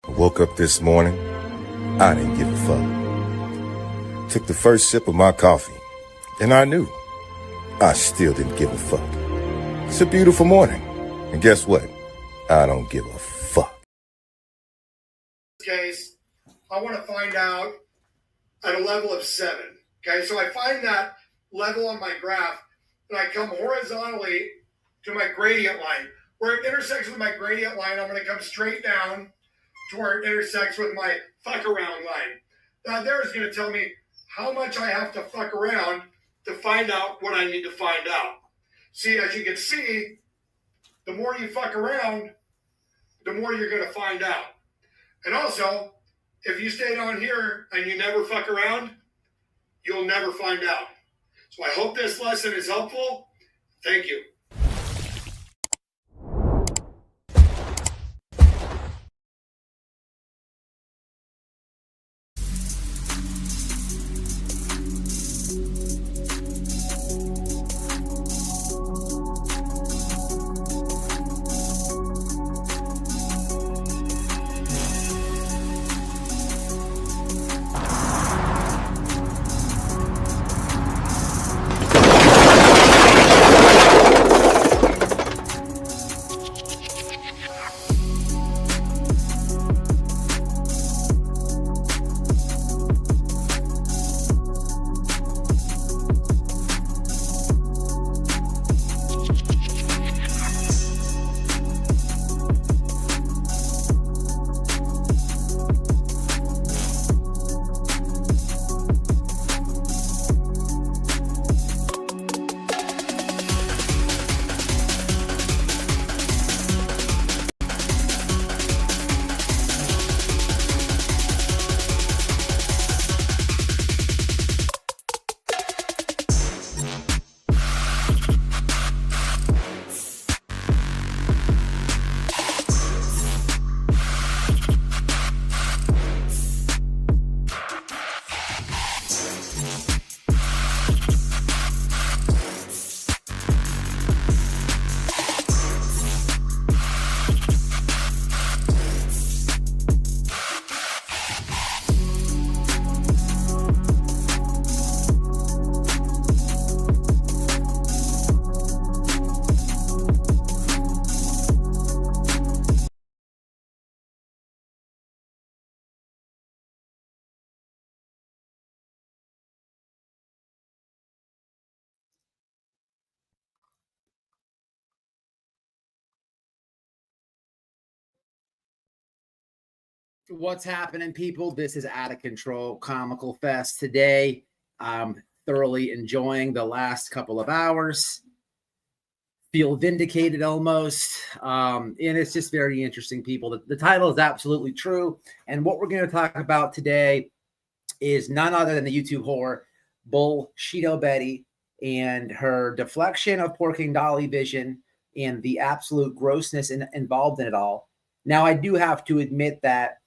I woke up this morning, I didn't give a fuck. Took the first sip of my coffee, and I knew I still didn't give a fuck. It's a beautiful morning, and guess what? I don't give a fuck. In this case, I want to find out at a level of 7. Okay, so I find that level on my graph, and I come horizontally to my gradient line. Where it intersects with my gradient line, I'm going to come straight down to where it intersects with my fuck around line. Now there is going to tell me how much I have to fuck around to find out what I need to find out. See, as you can see, the more you fuck around, the more you're going to find out. And also, if you stay down here and you never fuck around, you'll never find out. So I hope this lesson is helpful. Thank you. What's happening, people? This is Out of Control Comical Fest. Today, I'm thoroughly enjoying the last couple of hours. Feel vindicated almost. And it's just very interesting, people. The title is absolutely true. And what we're going to talk about today is none other than the YouTube whore, Bullshito Betty, and her deflection of Poor King Dolly vision and the absolute grossness involved in it all. Now, I do have to admit that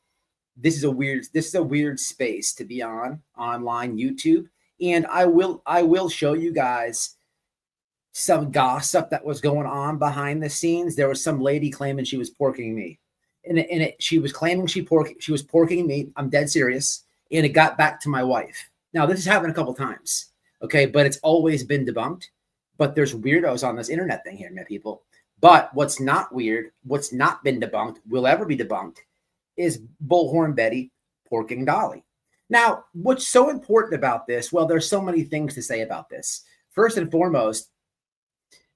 this is a weird space to be online YouTube, and I will show you guys some gossip that was going on behind the scenes. There was some lady claiming she was porking me, and she was claiming she was porking me. I'm dead serious, and it got back to my wife. Now this has happened a couple times, okay, but it's always been debunked. But there's weirdos on this internet thing here, my people. But what's not weird, what's not been debunked, will ever be debunked, is Bullhorn Betty porking Dolly. Now, what's so important about this? Well, there's so many things to say about this. First and foremost,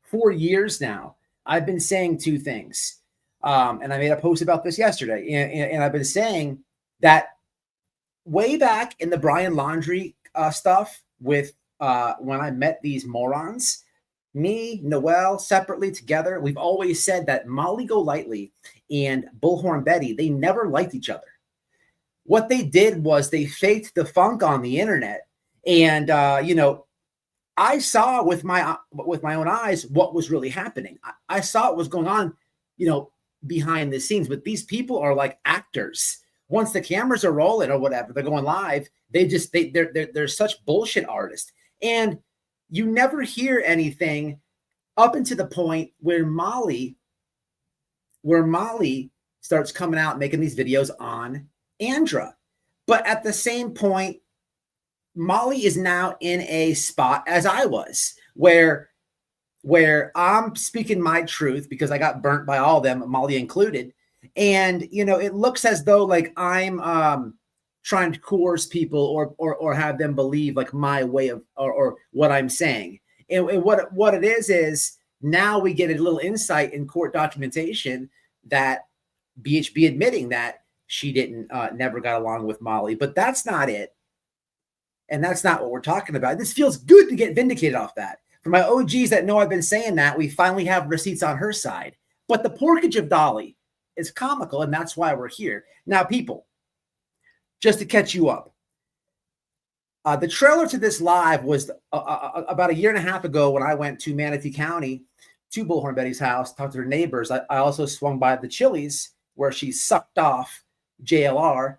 for years now, I've been saying two things. And I made a post about this yesterday. And I've been saying that way back in the Brian Laundrie stuff with when I met these morons, me, Noel, separately, together, we've always said that Molly Golightly and Bullhorn Betty, they never liked each other. What they did was they faked the funk on the internet. And, I saw with my own eyes what was really happening. I saw what was going on, behind the scenes. But these people are like actors. Once the cameras are rolling or whatever, they're going live. They're such bullshit artists. And you never hear anything up until the point where Molly starts coming out making these videos on Andra. But at the same point, Molly is now in a spot, as I was, where I'm speaking my truth because I got burnt by all of them, Molly included. And, you know, it looks as though like I'm trying to coerce people or have them believe like my way of or what I'm saying. And what it is now we get a little insight in court documentation that BHB admitting that she didn't never got along with Molly, but that's not it. And that's not what we're talking about. This feels good to get vindicated off that. For my OGs that know I've been saying that, we finally have receipts on her side. But the porkage of Dolly is comical, and that's why we're here. Now, people, just to catch you up, the trailer to this live was about a year and a half ago when I went to Manatee County to Bullhorn Betty's house, talked to her neighbors. I also swung by the Chili's where she sucked off JLR,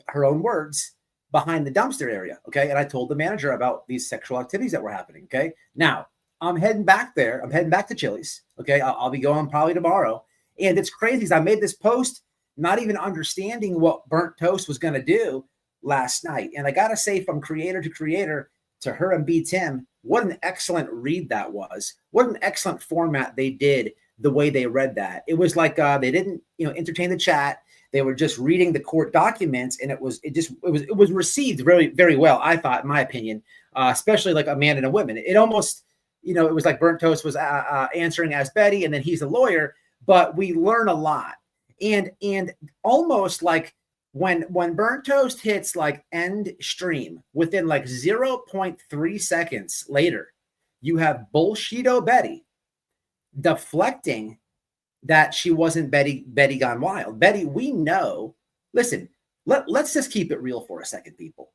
her own words, behind the dumpster area. Okay. And I told the manager about these sexual activities that were happening. Okay. Now I'm heading back there. I'm heading back to Chili's. Okay. I'll be going probably tomorrow. And it's crazy because I made this post not even understanding what Burnt Toast was going to do last night. And I got to say, from creator to creator, to her and B. Tim, what an excellent read that was. What an excellent format they did, the way they read that. It was like they didn't, entertain the chat. They were just reading the court documents, and it was received very, very well, I thought, in my opinion, especially like a man and a woman. It almost, it was like Burnt Toast was answering as Betty, and then he's a lawyer, but we learn a lot. And almost like when Burnt Toast hits like end stream, within like 0.3 seconds later, you have Bullshito Betty deflecting that she wasn't Betty gone wild. Betty, we know. Listen, let's just keep it real for a second, people.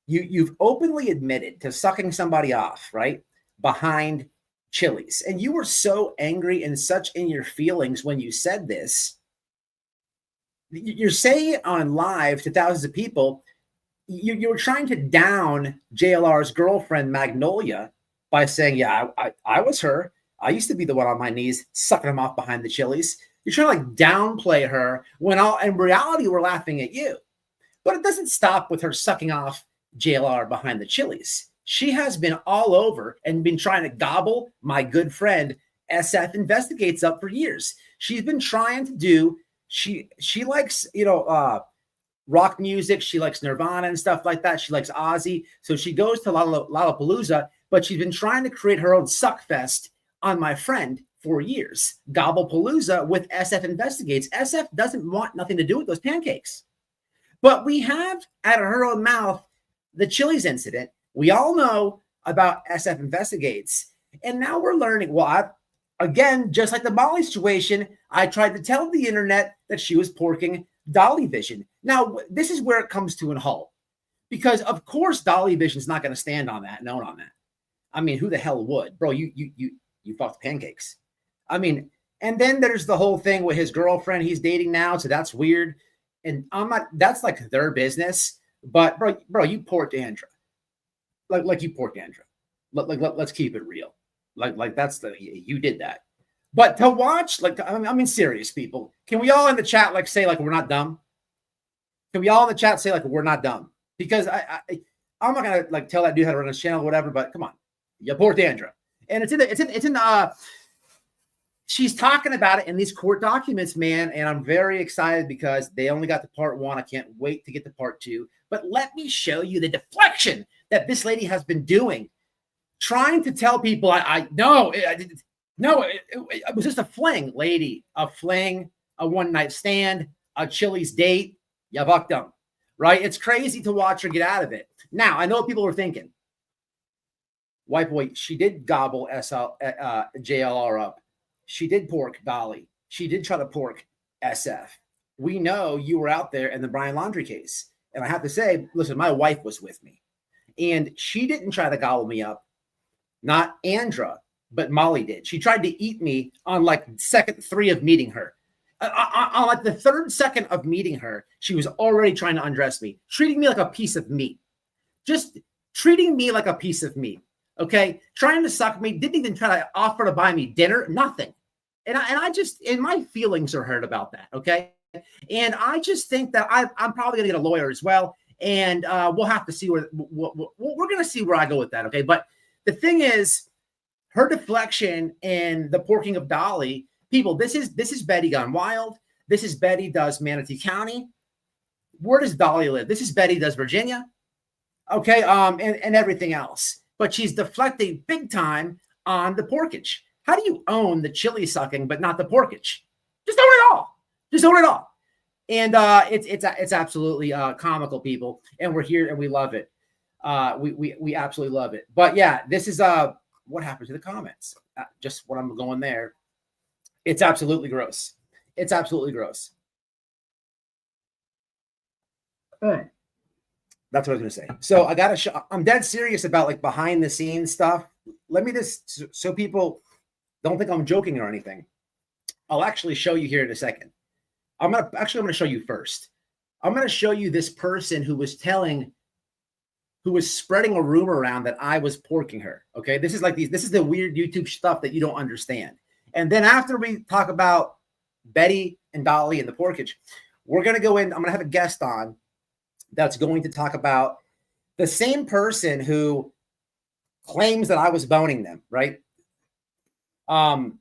You've openly admitted to sucking somebody off, right, behind Chili's, and you were so angry and such in your feelings when you said this. You're saying it on live to thousands of people. You were trying to down JLR's girlfriend Magnolia by saying, "Yeah, I was her. I used to be the one on my knees sucking him off behind the Chili's." You're trying to like downplay her when in reality we're laughing at you. But it doesn't stop with her sucking off JLR behind the Chili's. She has been all over and been trying to gobble my good friend SF Investigates up for years. She's been trying to do. She likes rock music. She likes Nirvana and stuff like that. She likes Ozzy, so she goes to Lollapalooza. But she's been trying to create her own suck fest on my friend for years. Gobblepalooza with SF Investigates. SF doesn't want nothing to do with those pancakes. But we have, out of her own mouth, the Chili's incident. We all know about SF Investigates. And now we're learning. Well, again, just like the Molly situation, I tried to tell the internet that she was porking Dolly Vision. Now, this is where it comes to a halt. Because, of course, Dolly Vision's not going to stand on that and own on that. I mean, who the hell would? Bro, you fucked pancakes. I mean, and then there's the whole thing with his girlfriend he's dating now, so that's weird. And that's like their business. But bro, you porked Andra. Like you porked Andra. Let's keep it real. Like that's you did that. But to watch, I mean, serious people. Can we all in the chat say we're not dumb? Can we all in the chat say we're not dumb? Because I'm not gonna tell that dude how to run his channel or whatever, but come on. You porked Andra. And it's in she's talking about it in these court documents, man. And I'm very excited because they only got to part 1. I can't wait to get to part 2. But let me show you the deflection that this lady has been doing, trying to tell people it was just a fling, lady, a fling, a one-night stand, a Chili's date. You fucked them, right? It's crazy to watch her get out of it. Now, I know what people are thinking. White boy, she did gobble JLR up. She did pork Dolly. She did try to pork SF. We know you were out there in the Brian Laundrie case. And I have to say, listen, my wife was with me. And she didn't try to gobble me up. Not Andra, but Molly did. She tried to eat me on second 3 of meeting her. On the 3rd second of meeting her, she was already trying to undress me, treating me like a piece of meat. Just treating me like a piece of meat. Okay, trying to suck me, didn't even try to offer to buy me dinner, nothing. I just, and my feelings are hurt about that. Okay. And I just think that I'm probably going to get a lawyer as well. And we'll have to see where we're going to see where I go with that. Okay. But the thing is, her deflection and the porking of Dolly, people, this is Betty gone wild. This is Betty does Manatee County. Where does Dolly live? This is Betty does Virginia. Okay. And everything else. But she's deflecting big time on the porkage. How do you own the chili sucking, but not the porkage? Just own it all. Just own it all. And it's absolutely comical, people. And we're here and we love it. We absolutely love it. But yeah, this is what happened to the comments. Just when I'm going there, it's absolutely gross. It's absolutely gross. That's what I was going to say. So I got to show, I'm dead serious about like behind the scenes stuff. Let me just, so people don't think I'm joking or anything. I'll actually show you here in a second. I'm going to show you first. I'm going to show you this person who was spreading a rumor around that I was porking her. Okay. This is the weird YouTube stuff that you don't understand. And then after we talk about Betty and Dolly and the porkage, we're going to go in. I'm going to have a guest on that's going to talk about the same person who claims that I was boning them, right? And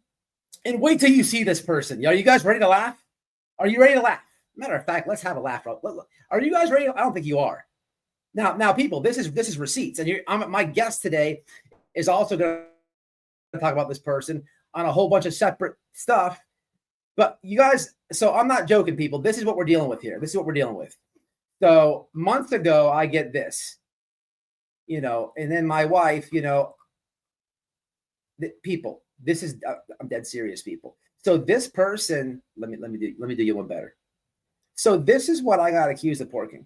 wait till you see this person. Are you guys ready to laugh? Are you ready to laugh? Matter of fact, let's have a laugh. Are you guys ready? I don't think you are. Now, people, this is receipts, and my guest today is also going to talk about this person on a whole bunch of separate stuff. But you guys, so I'm not joking, people. This is what we're dealing with here. This is what we're dealing with. So months ago, I get this, and then my wife, people, this is, I'm dead serious, people. So this person, let me do you one better. So this is what I got accused of porking.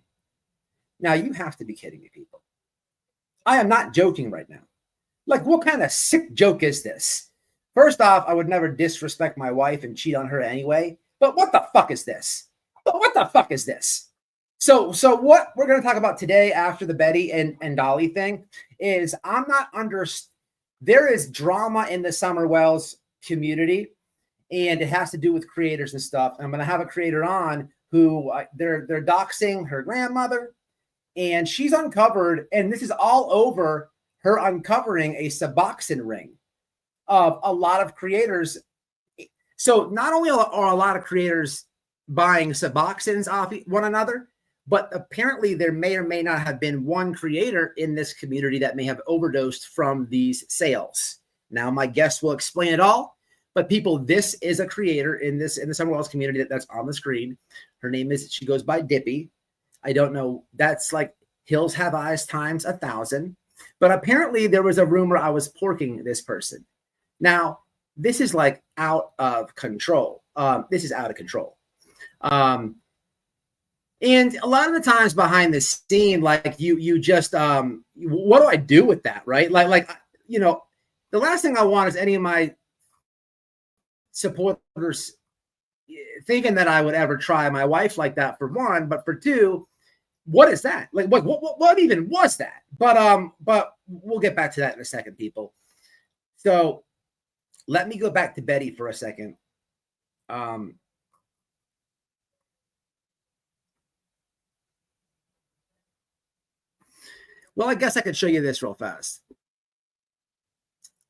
Now you have to be kidding me, people. I am not joking right now. Like, what kind of sick joke is this? First off, I would never disrespect my wife and cheat on her anyway. But what the fuck is this? What the fuck is this? So what we're going to talk about today after the Betty and Dolly thing is there is drama in the Summer Wells community, and it has to do with creators and stuff. And I'm going to have a creator on who they're doxing her grandmother, and she's uncovered, and this is all over her uncovering a Suboxone ring of a lot of creators. So not only are a lot of creators buying Suboxones off one another, but apparently there may or may not have been one creator in this community that may have overdosed from these sales. Now, my guest will explain it all, but people, this is a creator in the Summer Wells community that's on the screen. Her name she goes by Dippy. I don't know. That's like Hills Have Eyes times 1,000. But apparently there was a rumor I was porking this person. Now, this is like out of control. This is out of control. And a lot of the times behind the scene, like you just, what do I do with that? Right. Like, the last thing I want is any of my supporters thinking that I would ever try my wife like that, for one, but for two, what is that? Like, what even was that? But we'll get back to that in a second, people. So let me go back to Betty for a second. Well, I guess I could show you this real fast.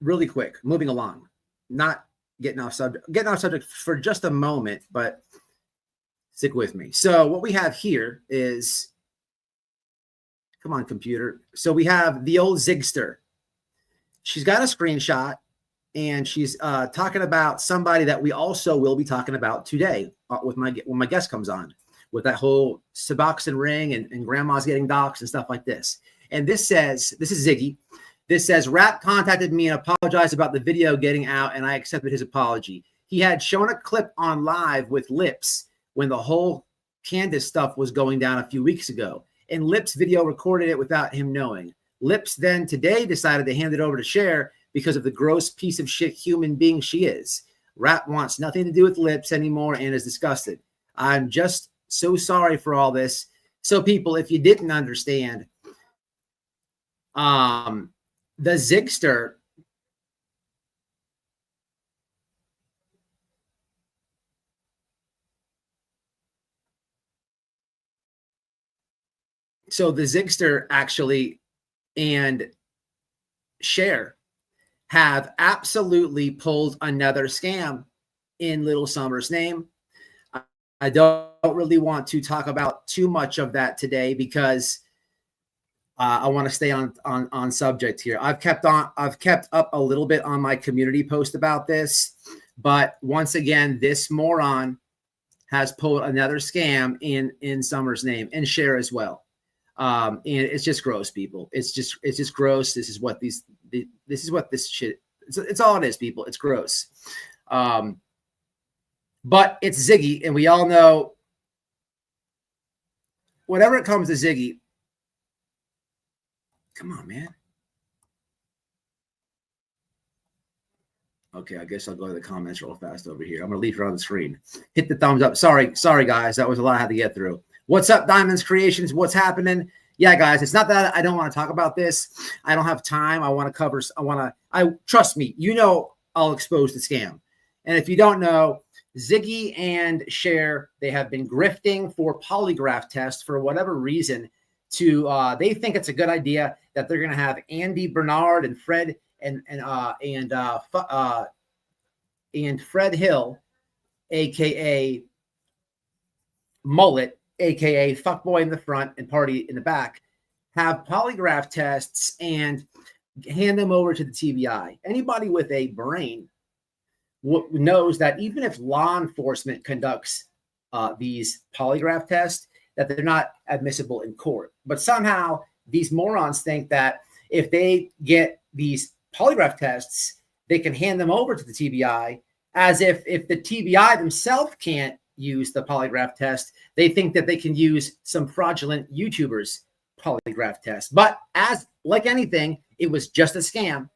Really quick, moving along. Not getting off subject for just a moment, but stick with me. So what we have here is, come on, computer. So we have the old Zigster. She's got a screenshot, and she's talking about somebody that we also will be talking about today when my guest comes on, with that whole Suboxone ring and grandma's getting doxxed and stuff like this. And this is Ziggy. This says, Rap contacted me and apologized about the video getting out, and I accepted his apology. He had shown a clip on live with Lips when the whole Candace stuff was going down a few weeks ago, and Lips video recorded it without him knowing. Lips then today decided to hand it over to Cher because of the gross piece of shit human being she is. Rap wants nothing to do with Lips anymore and is disgusted. I'm just so sorry for all this. So people, if you didn't understand, the Zigster So the Zigster actually and Share have absolutely pulled another scam in Little Summer's name. I don't really want to talk about too much of that today because I want to stay on subject here. I've kept up a little bit on my community post about this, but once again, this moron has pulled another scam in Summer's name, and Share as well. And it's just gross, people. It's just gross. This is what this shit. It's all it is, people. It's gross. But it's Ziggy, and we all know whenever it comes to Ziggy, come on, man. Okay, I guess I'll go to the comments real fast over here. I'm going to leave it on the screen. Hit the thumbs up. Sorry, guys. That was a lot I had to get through. What's up, Diamonds Creations? What's happening? Yeah, guys, it's not that I don't want to talk about this. I don't have time. I want to cover. Trust me, I'll expose the scam. And if you don't know, Ziggy and Share, they have been grifting for polygraph tests for whatever reason. They think it's a good idea that they're going to have Andy Bernard and Fred and Fred Hill, aka Mullet, aka Fuckboy in the front and Party in the back, have polygraph tests and hand them over to the TBI. Anybody with a brain knows that even if law enforcement conducts these polygraph tests, that they're not admissible in court. But somehow these morons think that if they get these polygraph tests, they can hand them over to the TBI, as if the TBI themselves can't use the polygraph test, they think that they can use some fraudulent YouTubers' polygraph test. But as like anything, it was just a scam.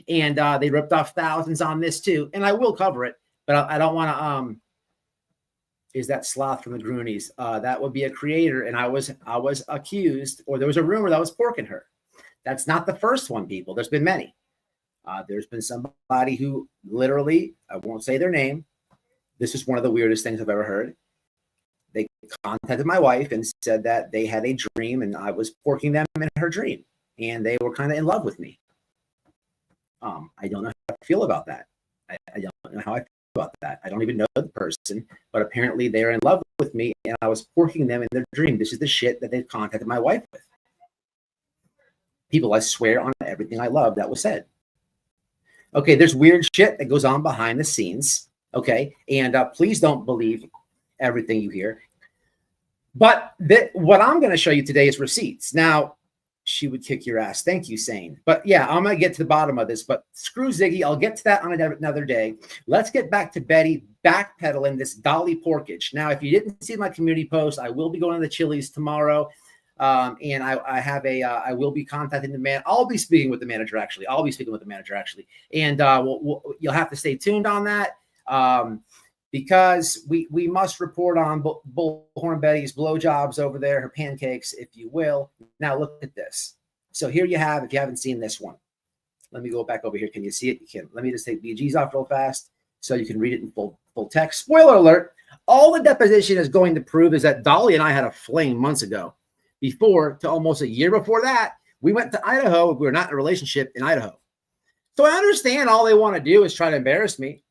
And they ripped off thousands on this too. And I will cover it, but I don't want to is that Sloth from the Groonies? That would be a creator, and I was accused, or there was a rumor that I was porking her. That's not the first one, people. There's been many. There's been somebody who literally, I won't say their name. This is one of the weirdest things I've ever heard. They contacted my wife and said that they had a dream, and I was porking them in her dream, and they were kind of in love with me. I don't know how I feel about that. I don't know how I feel about that. I don't even know the person, but apparently they're in love with me, and I was porking them in their dream. This is the shit that they've contacted my wife with. People, I swear on everything I love that was said. Okay, there's weird shit that goes on behind the scenes. Okay, and please don't believe everything you hear. But what I'm going to show you today is receipts. Now, she would kick your ass. Thank you, Sane. But yeah, I'm going to get to the bottom of this. But screw Ziggy. I'll get to that on another day. Let's get back to Betty backpedaling this Dolly porkage. Now, if you didn't see my community post, I will be going to the Chili's tomorrow. And I will be contacting the man. I'll be speaking with the manager, actually. And you'll have to stay tuned on that. Because we must report on Bullhorn Betty's blowjobs over there, her pancakes, if you will. Now look at this. So here you have, if you haven't seen this one, let me go back over here. Can you see it? You can. Let me just take BGs off real fast so you can read it in full text. Spoiler alert, all the deposition is going to prove is that Dolly and I had a flame months ago. Before, to almost a year before that, we went to Idaho. We were not in a relationship in Idaho. So I understand all they want to do is try to embarrass me.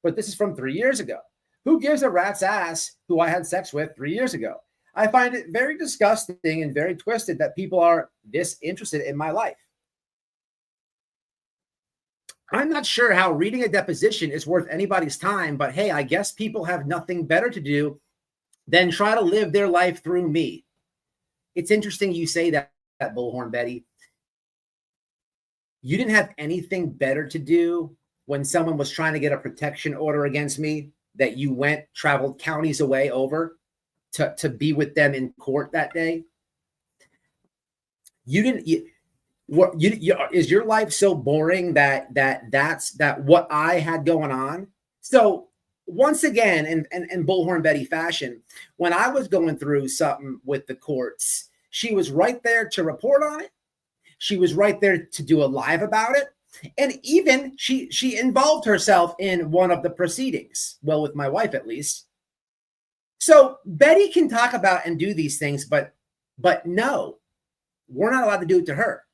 But this is from 3 years ago. Who gives a rat's ass who I had sex with 3 years ago? I find it very disgusting and very twisted that people are this interested in my life. I'm not sure how reading a deposition is worth anybody's time, but hey, I guess people have nothing better to do than try to live their life through me. It's interesting you say that Bullhorn Betty. You didn't have anything better to do when someone was trying to get a protection order against me, that you traveled counties away over to be with them in court that day. Is your life so boring that's what I had going on? So once again, in Bullhorn Betty fashion, when I was going through something with the courts, she was right there to report on it. She was right there to do a live about it. And even she involved herself in one of the proceedings. Well, with my wife, at least. So Betty can talk about and do these things, but no, We're not allowed to do it to her.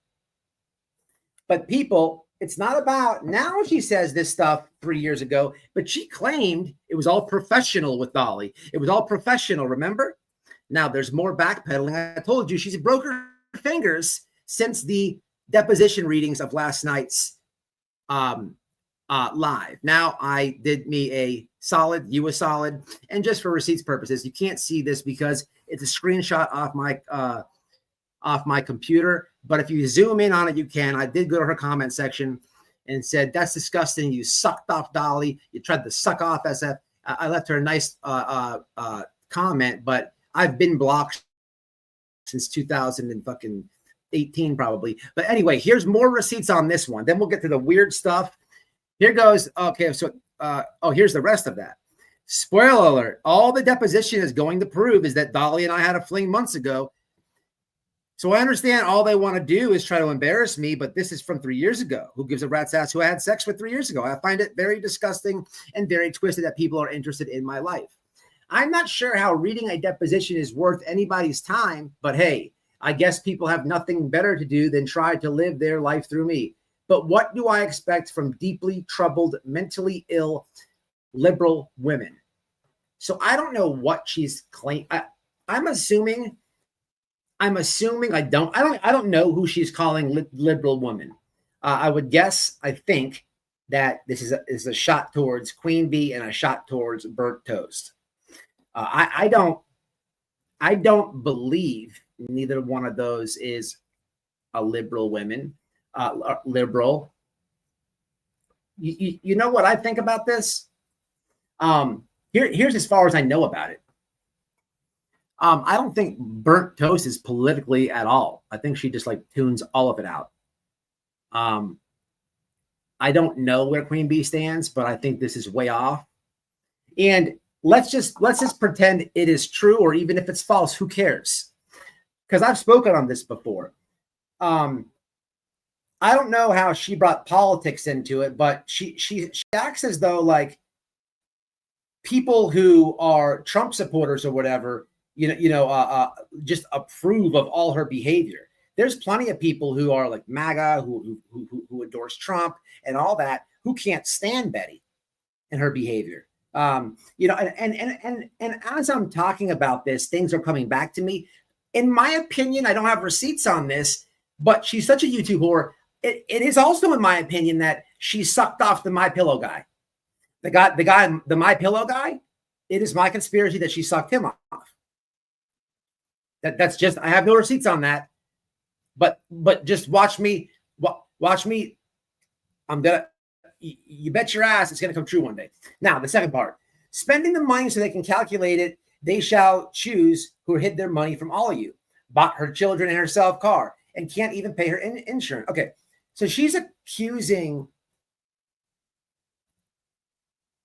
But people, it's not about, now she says this stuff 3 years ago, but she claimed it was all professional with Dolly. It was all professional, remember? Now there's more backpedaling. I told you she's broke her fingers since the deposition readings of last night's live. Now I did me a solid, you a solid, and just for receipts purposes, you can't see this because it's a screenshot off my computer. But if you zoom in on it, you can. I did go to her comment section and said, that's disgusting. You sucked off Dolly. You tried to suck off SF. I left her a nice comment, but I've been blocked since 2018 probably. But anyway, here's more receipts on this one. Then we'll get to the weird stuff. Here goes. Okay, so here's the rest of that. Spoiler alert. All the deposition is going to prove is that Dolly and I had a fling months ago. So I understand all they want to do is try to embarrass me, but this is from 3 years ago. Who gives a rat's ass who I had sex with 3 years ago? I find it very disgusting and very twisted that people are interested in my life. I'm not sure how reading a deposition is worth anybody's time, but hey, I guess people have nothing better to do than try to live their life through me. But what do I expect from deeply troubled, mentally ill, liberal women? So I don't know what she's claiming. I'm assuming I don't know who she's calling liberal woman. I would guess, I think that this is a shot towards Queen Bee and a shot towards burnt toast. I don't believe neither one of those is a liberal woman. Liberal. You know what I think about this? Here's as far as I know about it. I don't think burnt toast is politically at all. I think she just like tunes all of it out. I don't know where Queen Bee stands, but I think this is way off. And let's just pretend it is true, or even if it's false, who cares? Because I've spoken on this before. I don't know how she brought politics into it, but she acts as though like people who are Trump supporters or whatever, just approve of all her behavior. There's plenty of people who are like MAGA, who endorse Trump and all that, who can't stand Betty and her behavior. And as I'm talking about this, things are coming back to me. In my opinion, I don't have receipts on this, but she's such a YouTube whore. It is also, in my opinion, that she sucked off the MyPillow guy. The MyPillow guy. It is my conspiracy that she sucked him off. That's just, I have no receipts on that, but just watch me. You bet your ass it's going to come true one day. Now, the second part, spending the money so they can calculate it, they shall choose who hid their money from all of you, bought her children and herself car, and can't even pay her insurance. Okay, so she's accusing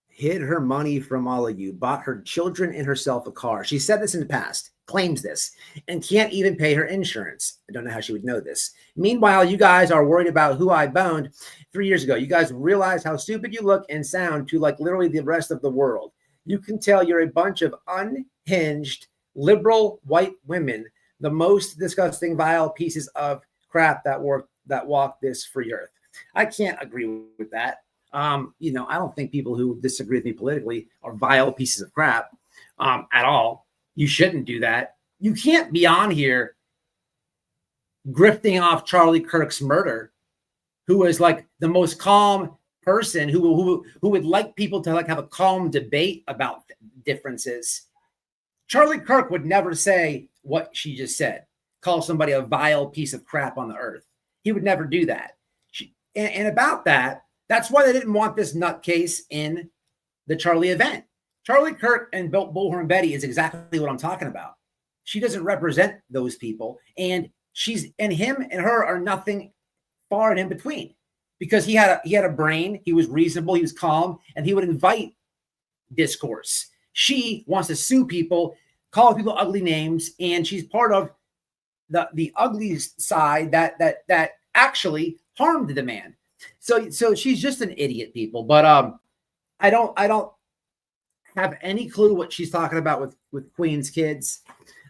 hid her money from all of you, bought her children and herself a car. She said this in the past, claims this, and can't even pay her insurance. I don't know how she would know this. Meanwhile, you guys are worried about who I boned 3 years ago. You guys realize how stupid you look and sound to like literally the rest of the world. You can tell you're a bunch of unhinged, liberal white women, the most disgusting, vile pieces of crap that walk this free earth. I can't agree with that. I don't think people who disagree with me politically are vile pieces of crap at all. You shouldn't do that. You can't be on here grifting off Charlie Kirk's murder, who is like the most calm person who would like people to like have a calm debate about differences. Charlie Kirk would never say what she just said, call somebody a vile piece of crap on the earth. He would never do that. And about that, that's why they didn't want this nutcase in the Charlie event. Charlie Kirk and Bullhorn Betty is exactly what I'm talking about. She doesn't represent those people, and him and her are nothing far and in between, because he had a brain. He was reasonable. He was calm, and he would invite discourse. She wants to sue people, call people ugly names, and she's part of the ugly side that actually harmed the man. So she's just an idiot, people. But I don't have any clue what she's talking about with Queen's kids.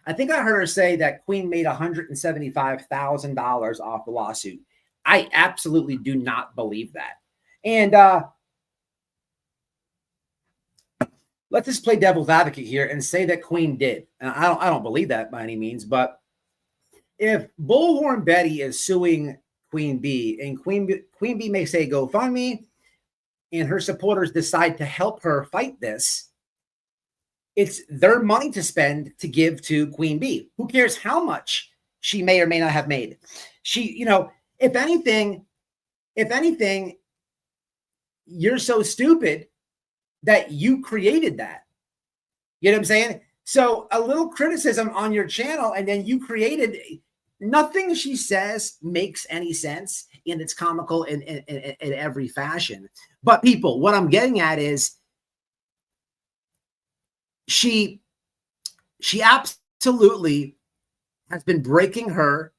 I think I heard her say that Queen made $175,000 off the lawsuit. I absolutely do not believe that. And let's just play devil's advocate here and say that Queen did. And I don't believe that by any means, but if Bullhorn Betty is suing Queen B and Queen B may say GoFundMe and her supporters decide to help her fight this, it's their money to spend to give to Queen B. Who cares how much she may or may not have made? She, you know, if anything, you're so stupid that you created that. You know what I'm saying? So a little criticism on your channel, and then you created nothing she says makes any sense, and it's comical in every fashion. But people, what I'm getting at is she absolutely has been breaking her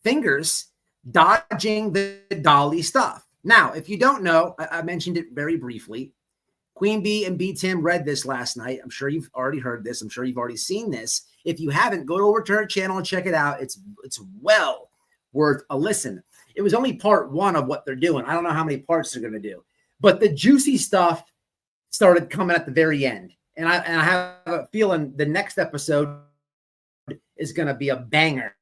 fingers dodging the Dolly stuff. Now, if you don't know, I mentioned it very briefly. Queen B and B Tim read this last night. I'm sure you've already heard this. I'm sure you've already seen this. If you haven't, go over to her channel and check it out. It's well worth a listen. It was only part one of what they're doing. I don't know how many parts they're going to do, but the juicy stuff started coming at the very end. And I have a feeling the next episode is going to be a banger.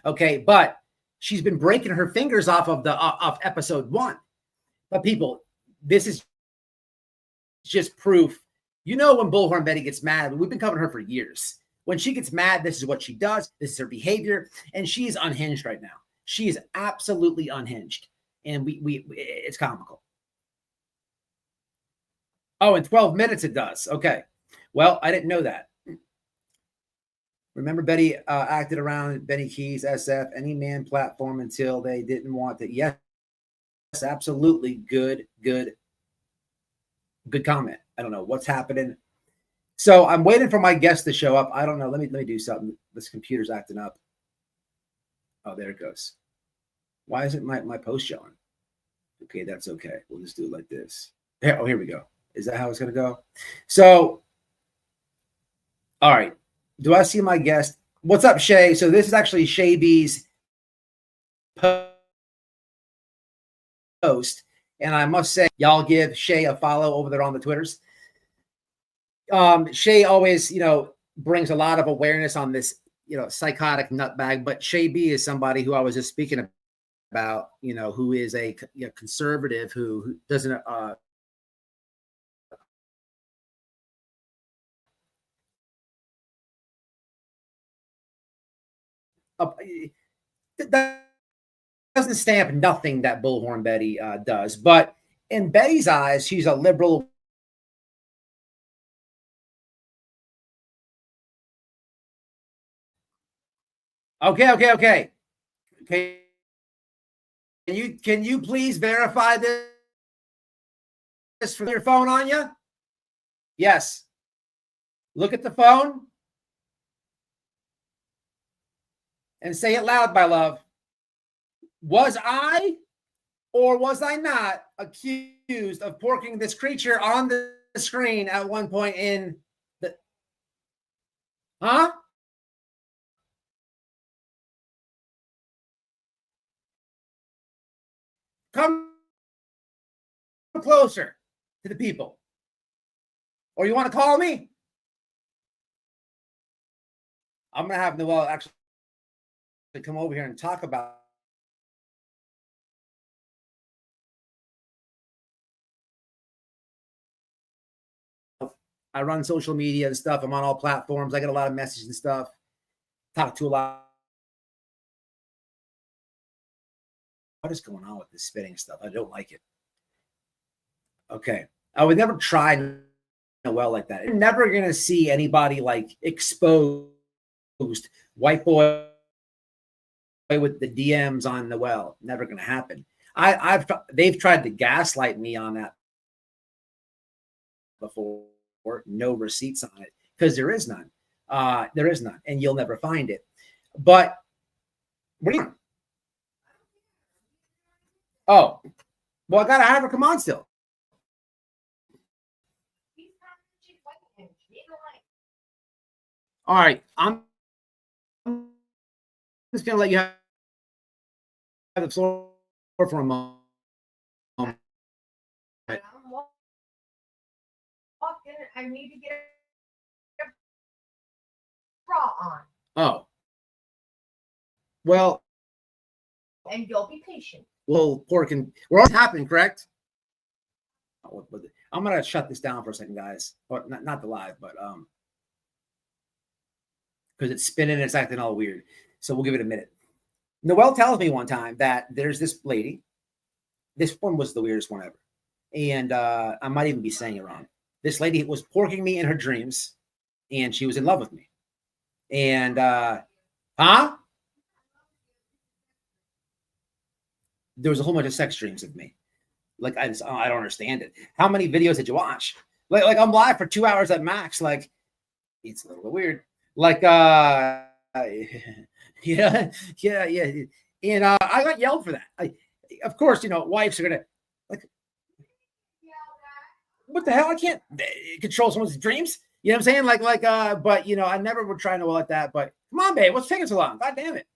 Okay, but she's been breaking her fingers off of of episode one. But people, this is just proof. You know, when Bullhorn Betty gets mad, we've been covering her for years. When she gets mad, this is what she does. This is her behavior, and she is unhinged right now. She is absolutely unhinged, and it's comical. Oh, in 12 minutes it does. Okay. Well, I didn't know that. Remember Betty acted around Benny Keys, SF, any man platform until they didn't want it. Yes, absolutely. Good comment. I don't know what's happening. So I'm waiting for my guest to show up. I don't know. Let me do something. This computer's acting up. Oh, there it goes. Why isn't my post showing? Okay, that's okay. We'll just do it like this. Here we go. Is that how it's going to go? So, all right. Do I see my guest? What's up, Shay? So this is actually Shay B's post. And I must say, y'all give Shay a follow over there on the Twitters. Shay always, brings a lot of awareness on this, psychotic nutbag. But Shay B is somebody who I was just speaking about, who is a conservative who doesn't doesn't stamp nothing that Bullhorn Betty does. But in Betty's eyes, she's a liberal. Okay. Can you please verify this from your phone on you? Yes. Look at the phone and say it loud, my love. Was I or was I not accused of porking this creature on the screen at one point in the... Huh? Come closer to the people. Or you want to call me? I'm going to have Noel actually come over here and talk about I run social media and stuff. I'm on all platforms. I get a lot of messages and stuff. Talk to a lot. What is going on with this spitting stuff? I don't like it. Okay. I would never try Noel like that. You're never going to see anybody like exposed white boy with the DMs on Noel. Never going to happen. They've tried to gaslight me on that before. No receipts on it because there is none. There is none, and you'll never find it. But what do you? Oh, well, I gotta have her come on still. All right, I'm just gonna let you have the floor for a moment. I'm walking. I need to get a bra on. Oh, well, and you'll be patient. Well, pork and we're all happening, correct? I'm gonna shut this down for a second, guys. Or not the live, but because it's spinning and it's acting all weird. So we'll give it a minute. Noelle tells me one time that there's this lady. This one was the weirdest one ever. And I might even be saying it wrong. This lady was porking me in her dreams, and she was in love with me. And huh? There was a whole bunch of sex dreams of me. Like I don't understand it. How many videos did you watch? Like I'm live for 2 hours at max. Like it's a little bit weird. Like yeah. And I got yelled for that. Of course, you know, wives are gonna like, what the hell? I can't control someone's dreams. You know what I'm saying? But you know, I never would try to like that. But come on, babe, what's taking so long? God damn it.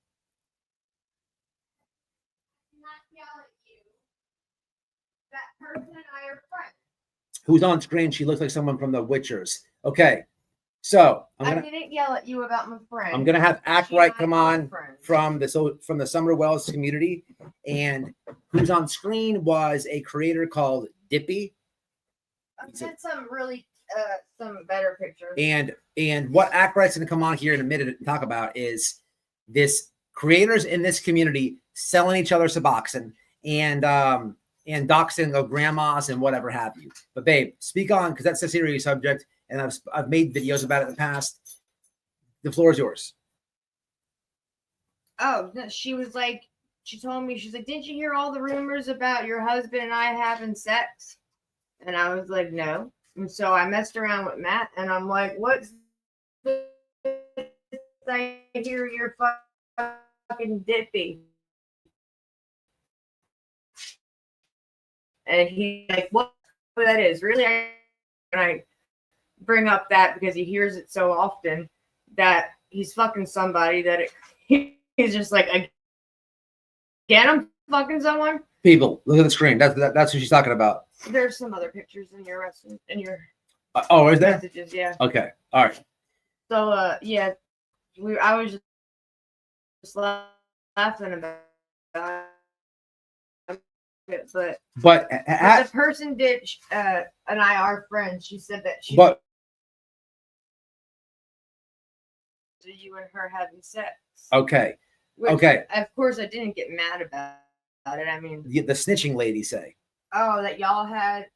That person and I are friends. Who's on screen? She looks like someone from the Witchers. Okay, so I didn't yell at you about my friend. I'm gonna have Act Right come on from the Summer Wells community, and who's on screen was a creator called Dippy. I did some really some better pictures. And what Act Right's gonna come on here in a minute and talk about is this creators in this community selling each other Suboxone and doxing of grandmas and whatever have you. But babe, speak on, because that's a serious subject, and I've made videos about it in the past. The floor is yours. Oh, she was like, she told me, she's like, didn't you hear all the rumors about your husband and I having sex? And I was like, no. And so I messed around with Matt, and I'm like, what's this? I hear you're fucking Dippy. And he's like, what that is? Really? And I bring up that because he hears it so often that he's fucking somebody that he's just like, again, I'm fucking someone. People, look at the screen. That's what she's talking about. There's some other pictures in your is there? Messages, yeah. Okay, all right. So yeah, I was just laughing about it, but the person did and I are friends. She said that she you and her having sex. Okay. Which, okay. Of course, I didn't get mad about it. I mean, the snitching lady say. Oh, that y'all had.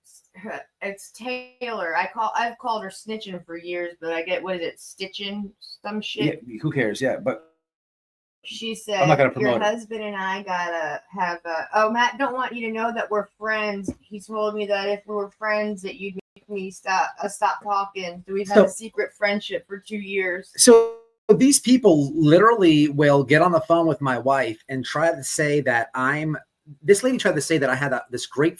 It's Taylor. I've called her snitching for years, but I get, what is it, stitching some shit. Yeah, who cares? Yeah, but she said I'm not gonna promote your husband and I gotta have a. Oh, Matt don't want you to know that we're friends. He told me that if we were friends, that you'd make me stop talking. So we've had a secret friendship for 2 years. So these people literally will get on the phone with my wife and try to say that this lady tried to say that I had this great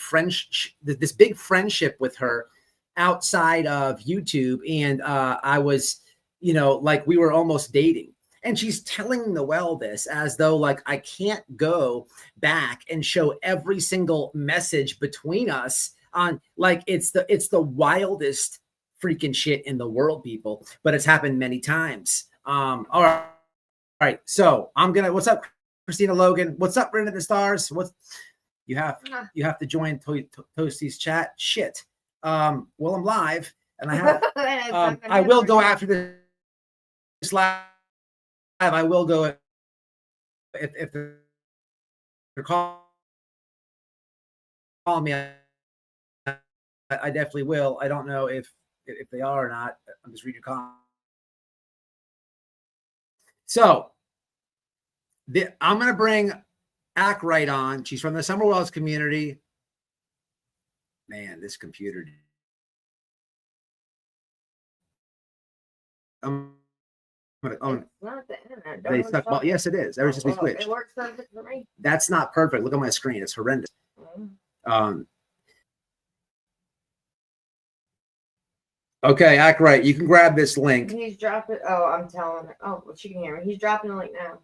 this big friendship with her outside of YouTube. And I was, you know, like we were almost dating. And she's telling Noelle this as though like I can't go back and show every single message between us on like it's the wildest freaking shit in the world, people. But it's happened many times. All right. So what's up, Christina Logan? What's up, Brenda the Stars? You have to join Toasty's chat. Shit. Well, I'm live and I have I will go after this live. I will go if they're calling me. I definitely will. I don't know if they are or not. I'm just reading your comment. So I'm going to bring Act Right on. She's from the Summer Wells community. Man, this computer. It's not the internet. Well, yes, it is. Ever since we switched. It works perfect for me. That's not perfect. Look at my screen. It's horrendous. Okay, act right. You can grab this link. He's dropping. Oh, I'm telling her. Oh, well, she can hear me. He's dropping the link now.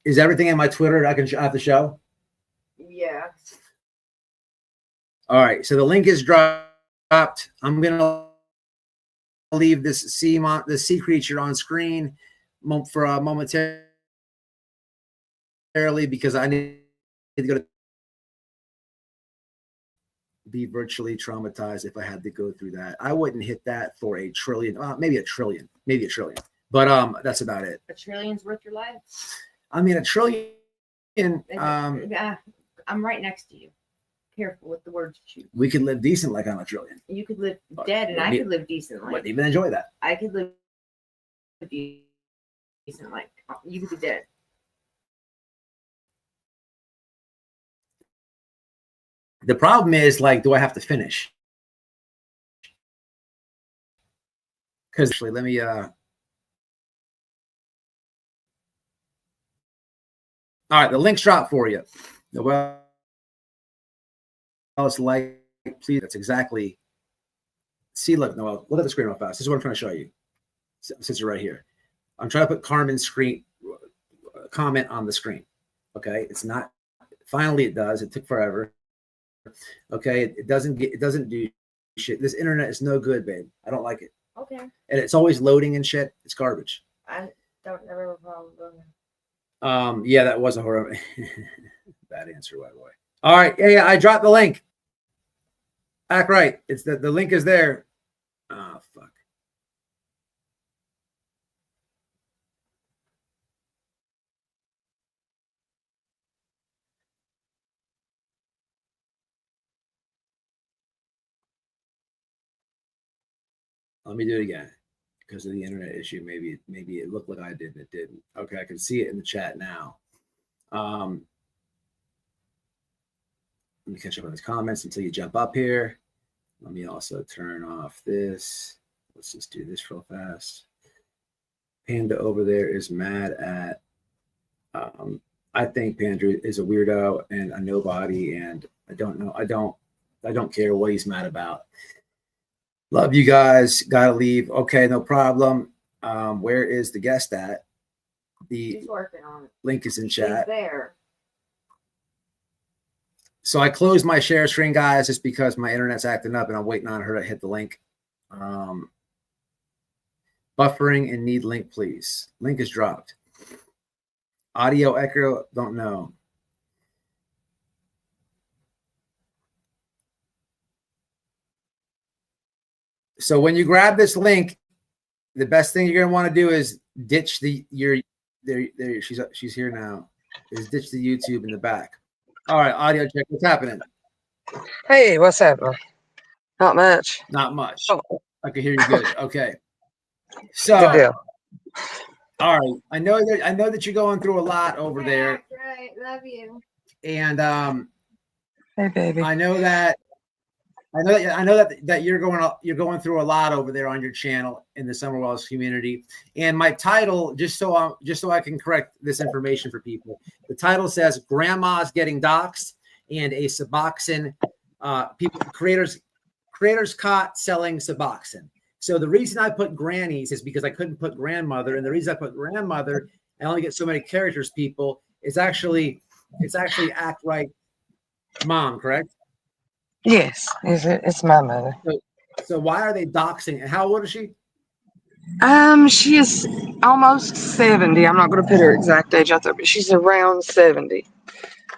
Is everything in my Twitter I have to show? Yeah. All right. So the link is dropped. I'm gonna leave this sea creature on screen for momentarily because I need to go to be virtually traumatized if I had to go through that. I wouldn't hit that for a trillion, maybe a trillion, but that's about it. A trillion's worth your life. I mean, a trillion. I'm right next to you. Careful with the words you choose. We could live decent like I'm a trillion. You could live dead, and I could live decent like. Wouldn't even enjoy that. I could live decent like. You could be dead. The problem is, like, do I have to finish? Because actually, let me all right, the link's dropped for you. Well, else like, please, that's exactly. See, look, Noel, look at the screen real fast. This is what I'm trying to show you. Since you're right here, I'm trying to put Carmen's screen comment on the screen. Okay, it's not. Finally, it does. It took forever. Okay, it doesn't do shit. This internet is no good, babe. I don't like it. Okay. And it's always loading and shit. It's garbage. I don't never have a problem with that. Yeah, that was a horrible bad answer, white boy. All right, yeah, I dropped the link. Act right. It's the link is there. Oh fuck. Let me do it again because of the internet issue. Maybe it looked like I did and it didn't. Okay, I can see it in the chat now. Let me catch up on the comments until you jump up here. Let me also turn off this. Let's just do this real fast. Panda over there is mad at. I think Panda is a weirdo and a nobody, and I don't know. I don't care what he's mad about. Love you guys. Gotta leave. Okay, no problem. Where is the guest at? He's working on it. Link is in chat. He's there. So I closed my share screen, guys, just because my internet's acting up and I'm waiting on her to hit the link. Buffering and need link, please. Link is dropped. Audio echo, don't know. So when you grab this link, the best thing you're gonna want to do is ditch she's here now. Is ditch the YouTube in the back. All right, audio check. What's happening? Hey, what's happening? Not much. Not much. Oh. I can hear you good. Okay. So, Good deal. all right. I know that you're going through a lot over there. Right. Love you. And Hey, baby. I know that you're going through a lot over there on your channel in the Summer Wells community. And my title, just so I can correct this information for people, the title says "Grandma's Getting Doxxed" and a Suboxone creators caught selling Suboxone. So the reason I put grannies is because I couldn't put grandmother, and the reason I put grandmother, I only get so many characters. People, it's actually Act Right Mom, correct? Yes, it's my mother. So why are they doxing? And how old is she? She is almost 70. I'm not going to put her exact age out there, but she's around 70.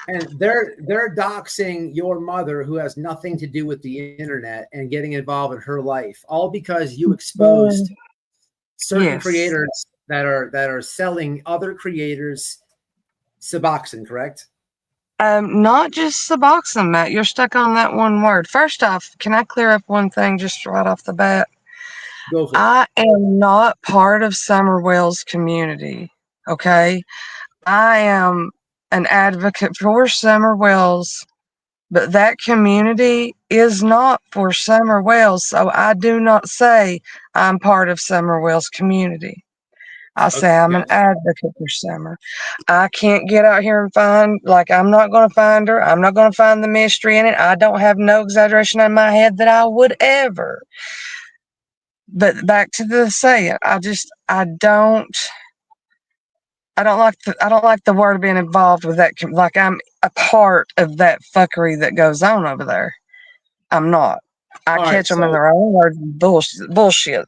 And they're doxing your mother, who has nothing to do with the internet, and getting involved in her life, all because you exposed certain creators that are selling other creators Suboxone, correct? Not just Suboxone, Matt. You're stuck on that one word. First off, can I clear up one thing just right off the bat? Go for it. I am not part of Summer Wells community. Okay, I am an advocate for Summer Wells, but that community is not for Summer Wells. So I do not say I'm part of Summer Wells community. I say I'm an advocate for Summer. I can't get out here and find, I'm not going to find her. I'm not going to find the mystery in it. I don't have no exaggeration in my head that I would ever But back to the saying, I don't like the word of being involved with that. Like I'm a part of that fuckery that goes on over there. I'm not. I All right, catch them in so their own words. Bullshit.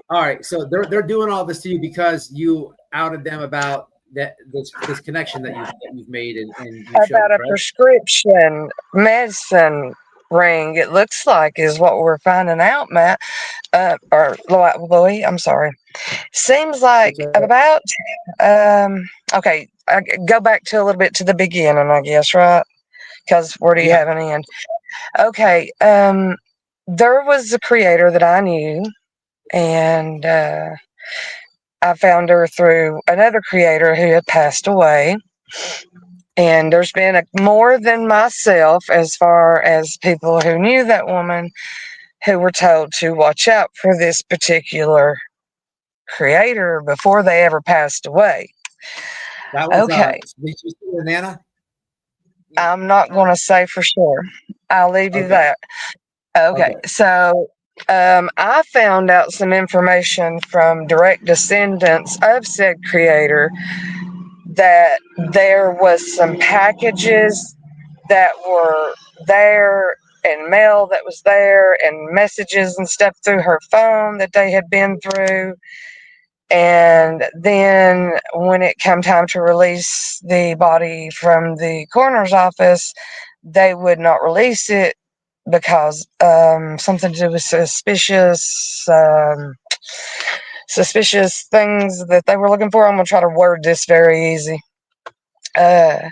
all right, so they're doing all this to you because you outed them about this connection that you've made and you showed, About a correct? prescription medicine ring, it looks like, is what we're finding out, Matt. Or Louis, I'm sorry. Seems like That's right. about, okay, I go back to a little bit to the beginning, I guess, right? Because where do you Yeah. have an end? Okay, there was a creator that I knew, and I found her through another creator who had passed away. And there's been more than myself, as far as people who knew that woman, who were told to watch out for this particular creator before they ever passed away. That was Okay, did you see the Nana? I'm not going to say for sure. I'll leave you Okay. that. Okay, Okay. so I found out some information from direct descendants of said creator that there was some packages that were there and mail that was there and messages and stuff through her phone that they had been through. And then when it came time to release the body from the coroner's office, they would not release it because something to do with suspicious things that they were looking for. I'm going to try to word this very easy. I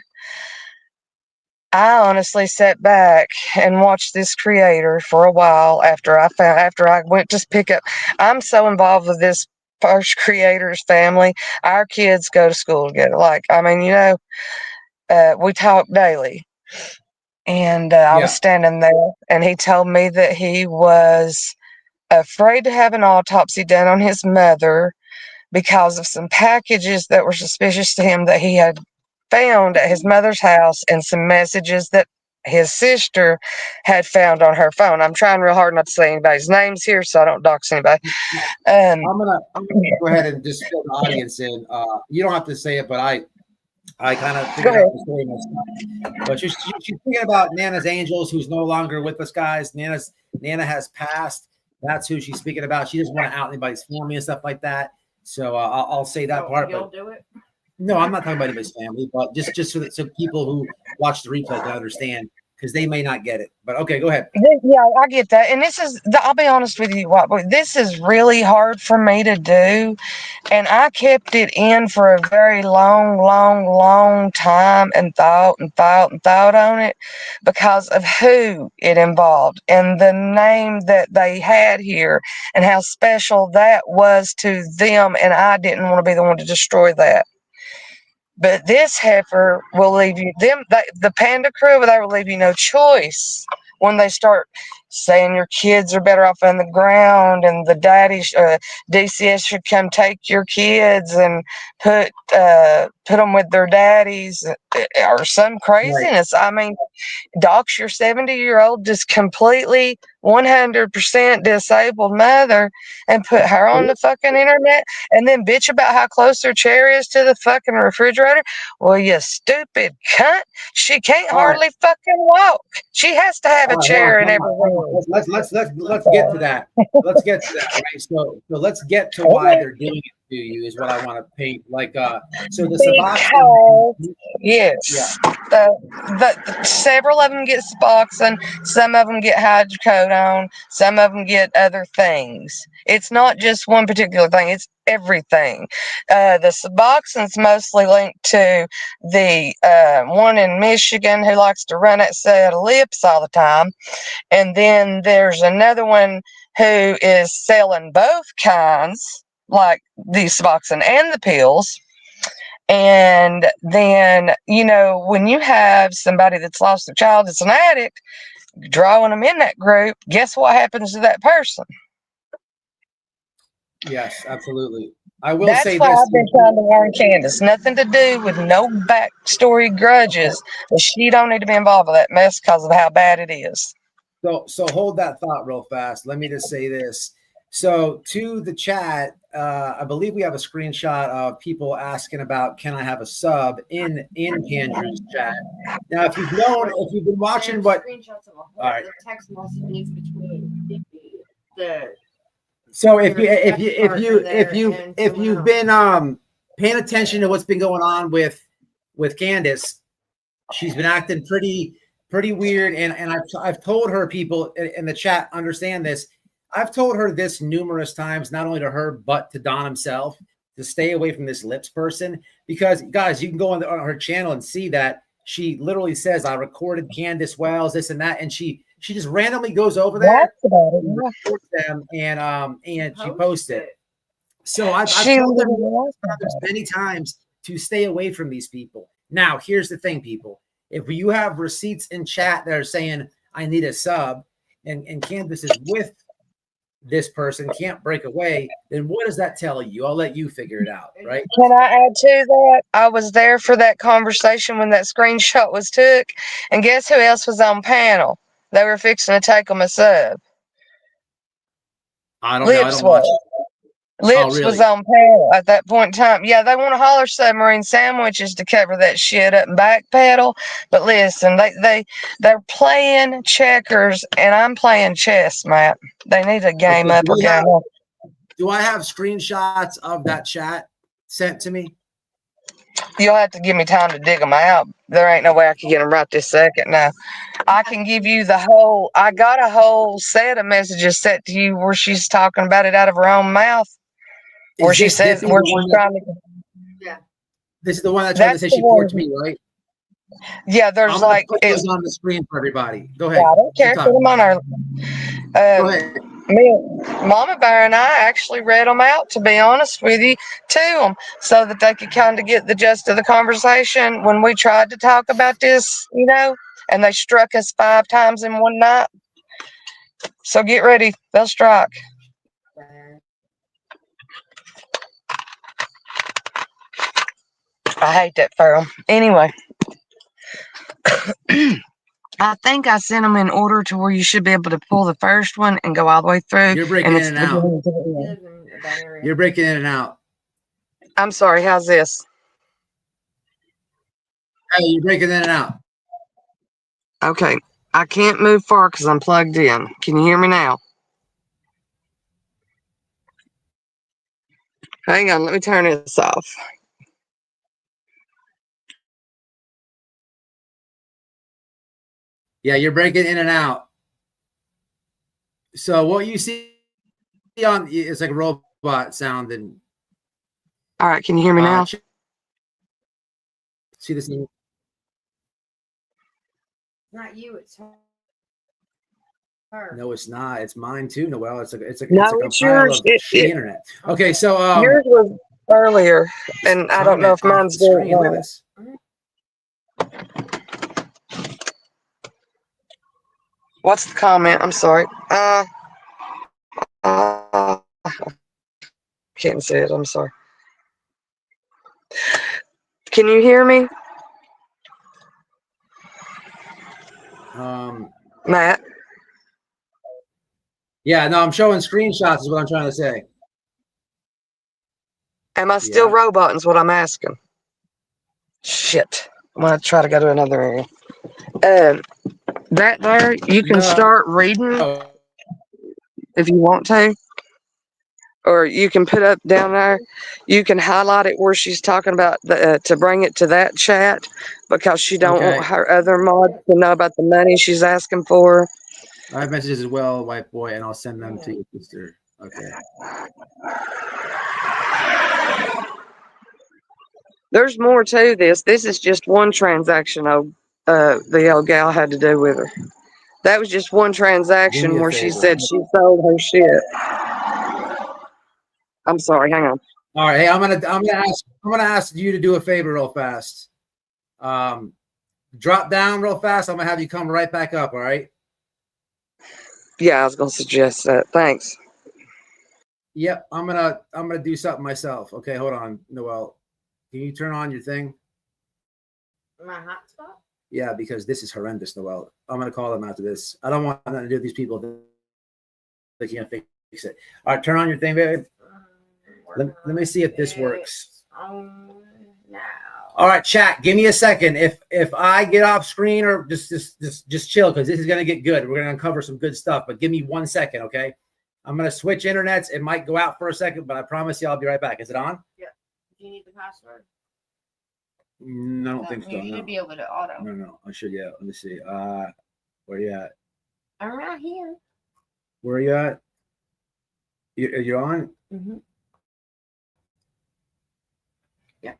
honestly sat back and watched this creator for a while after I went to pick up. I'm so involved with this first creator's family. Our kids go to school together. Like, I mean, we talk daily. And I was Yeah. standing there, and he told me that he was afraid to have an autopsy done on his mother because of some packages that were suspicious to him that he had found at his mother's house and some messages that his sister had found on her phone. I'm trying real hard not to say anybody's names here so I don't dox anybody. Um, I'm gonna go ahead and just fill the audience in. You don't have to say it, but I kind of go figured ahead. out the story myself. But she's thinking about Nana's Angels, who's no longer with us, guys. Nana has passed. That's who she's speaking about. She doesn't want to out anybody's family and stuff like that. So I'll say that part. You'll But do it. no, I'm not talking about anybody's family, but just so people who watch the replay can understand, because they may not get it. But okay, go ahead. Yeah, I get that. And I'll be honest with you, Whiteboy, this is really hard for me to do. And I kept it in for a very long time and thought on it because of who it involved and the name that they had here and how special that was to them. And I didn't want to be the one to destroy that. But this heifer will leave you, the panda crew, they will leave you no choice when they start saying your kids are better off on the ground and the DCS should come take your kids and put them with their daddies or some craziness. Right. I mean, dox your 70-year-old, just completely 100% disabled mother and put her on the fucking internet and then bitch about how close her chair is to the fucking refrigerator. Well, you stupid cunt. She can't hardly fucking walk. She has to have a chair in every room. Let's get to that. Let's get to that, right? So let's get to why they're doing it to you is what I want to paint. Like so the Suboxone. Yes. Yeah. Several of them get Suboxone. Some of them get hydrocodone. Some of them get other things. It's not just one particular thing. It's everything. The Suboxone's mostly linked to the one in Michigan who likes to run that set of lips all the time. And then there's another one who is selling both kinds, like the Suboxone and the pills. And then, when you have somebody that's lost their child that's an addict, drawing them in that group, guess what happens to that person? Yes, absolutely. I will That's say why this. I've been trying to warn Candace. Nothing to do with no backstory grudges. She don't need to be involved with that mess because of how bad it is. So hold that thought real fast. Let me just say this. So to the chat, I believe we have a screenshot of people asking about, can I have a sub in Andrew's chat? Now, if you've been watching what, screenshots of all right. the text messages between the So if you've been paying attention to what's been going on with Candace, she's been acting pretty weird, and I've told her, people in the chat understand this. I've told her this numerous times, not only to her but to Don himself, to stay away from this lips person, because guys, you can go on her channel and see that she literally says, I recorded Candace Wells, this and that, and she just randomly goes over there, records them, and she posts it. So I've told them many times to stay away from these people. Now, here's the thing, people. If you have receipts in chat that are saying, I need a sub, and Candace is with this person, can't break away, then what does that tell you? I'll let you figure it out, right? Can I add to that? I was there for that conversation when that screenshot was took, and guess who else was on panel? They were fixing to take them a sub. I don't know. I don't watch it. Lips was on panel at that point in time. Yeah, they want to holler submarine sandwiches to cover that shit up and backpedal. But listen, they're playing checkers and I'm playing chess, Matt. They need a game up or game up. Do I have screenshots of that chat sent to me? You'll have to give me time to dig them out. There ain't no way I can get them right this second. Now, I can give you I got a whole set of messages set to you where she's talking about it out of her own mouth. Where she says, where she's trying to. Yeah. This is the one that tried to say she forged me, right? Yeah, there's like. Put those on the screen for everybody. Go ahead. Yeah, I don't care. Put them on our. Go ahead. Mama Bear and I actually read them out, to be honest with you, to them, so that they could kind of get the gist of the conversation when we tried to talk about this, and they struck us 5 times in one night. So get ready. They'll strike. I hate that for them. Anyway. I think I sent them in order to where you should be able to pull the first one and go all the way through. You're breaking in and out. You're breaking in and out. I'm sorry. How's this? Hey, you're breaking in and out. Okay. I can't move far because I'm plugged in. Can you hear me now? Hang on. Let me turn this off. Yeah, you're breaking in and out. So what you see on it's like a robot sound. And all right, can you hear me now? See this? Not you, it's her. No, it's not. It's mine too, Noelle. It's yours. The internet. Okay, so yours was earlier, and I don't know if mine's doing with us. What's the comment? I'm sorry. Can't say it. I'm sorry. Can you hear me? Matt? Yeah, no, I'm showing screenshots is what I'm trying to say. Am I still roboting is what I'm asking. Shit. I'm going to try to go to another area. That there, you can start reading if you want to. Or you can put up down there. You can highlight it where she's talking about to bring it to that chat because she don't want her other mods to know about the money she's asking for. I have messages as well, white boy, and I'll send them to your sister. Okay. There's more to this. This is just one transaction the old gal had to do with her. That was just one transaction where she said she sold her shit. I'm sorry, hang on. All right, hey, I'm gonna ask you to do a favor real fast. Drop down real fast. I'm gonna have you come right back up, all right? Yeah, I was gonna suggest that. Thanks. Yep, I'm gonna do something myself. Okay, hold on, Noelle. Can you turn on your thing? My hotspot? Yeah, because this is horrendous, Noel. I'm gonna call them after this. I don't want nothing to do with these people that can't fix it. All right, turn on your thing, babe. Let me see if this works. Now. All right, chat. Give me a second. If I get off screen or just chill, because this is gonna get good. We're gonna uncover some good stuff. But give me 1 second, okay? I'm gonna switch internets. It might go out for a second, but I promise you, I'll be right back. Is it on? Yeah. Do you need the password? No, I don't think so. You should be able to auto. No. I should. Yeah. Let me see. Where you at? I'm right here. Where are you at? You're on? Mm-hmm. Yeah.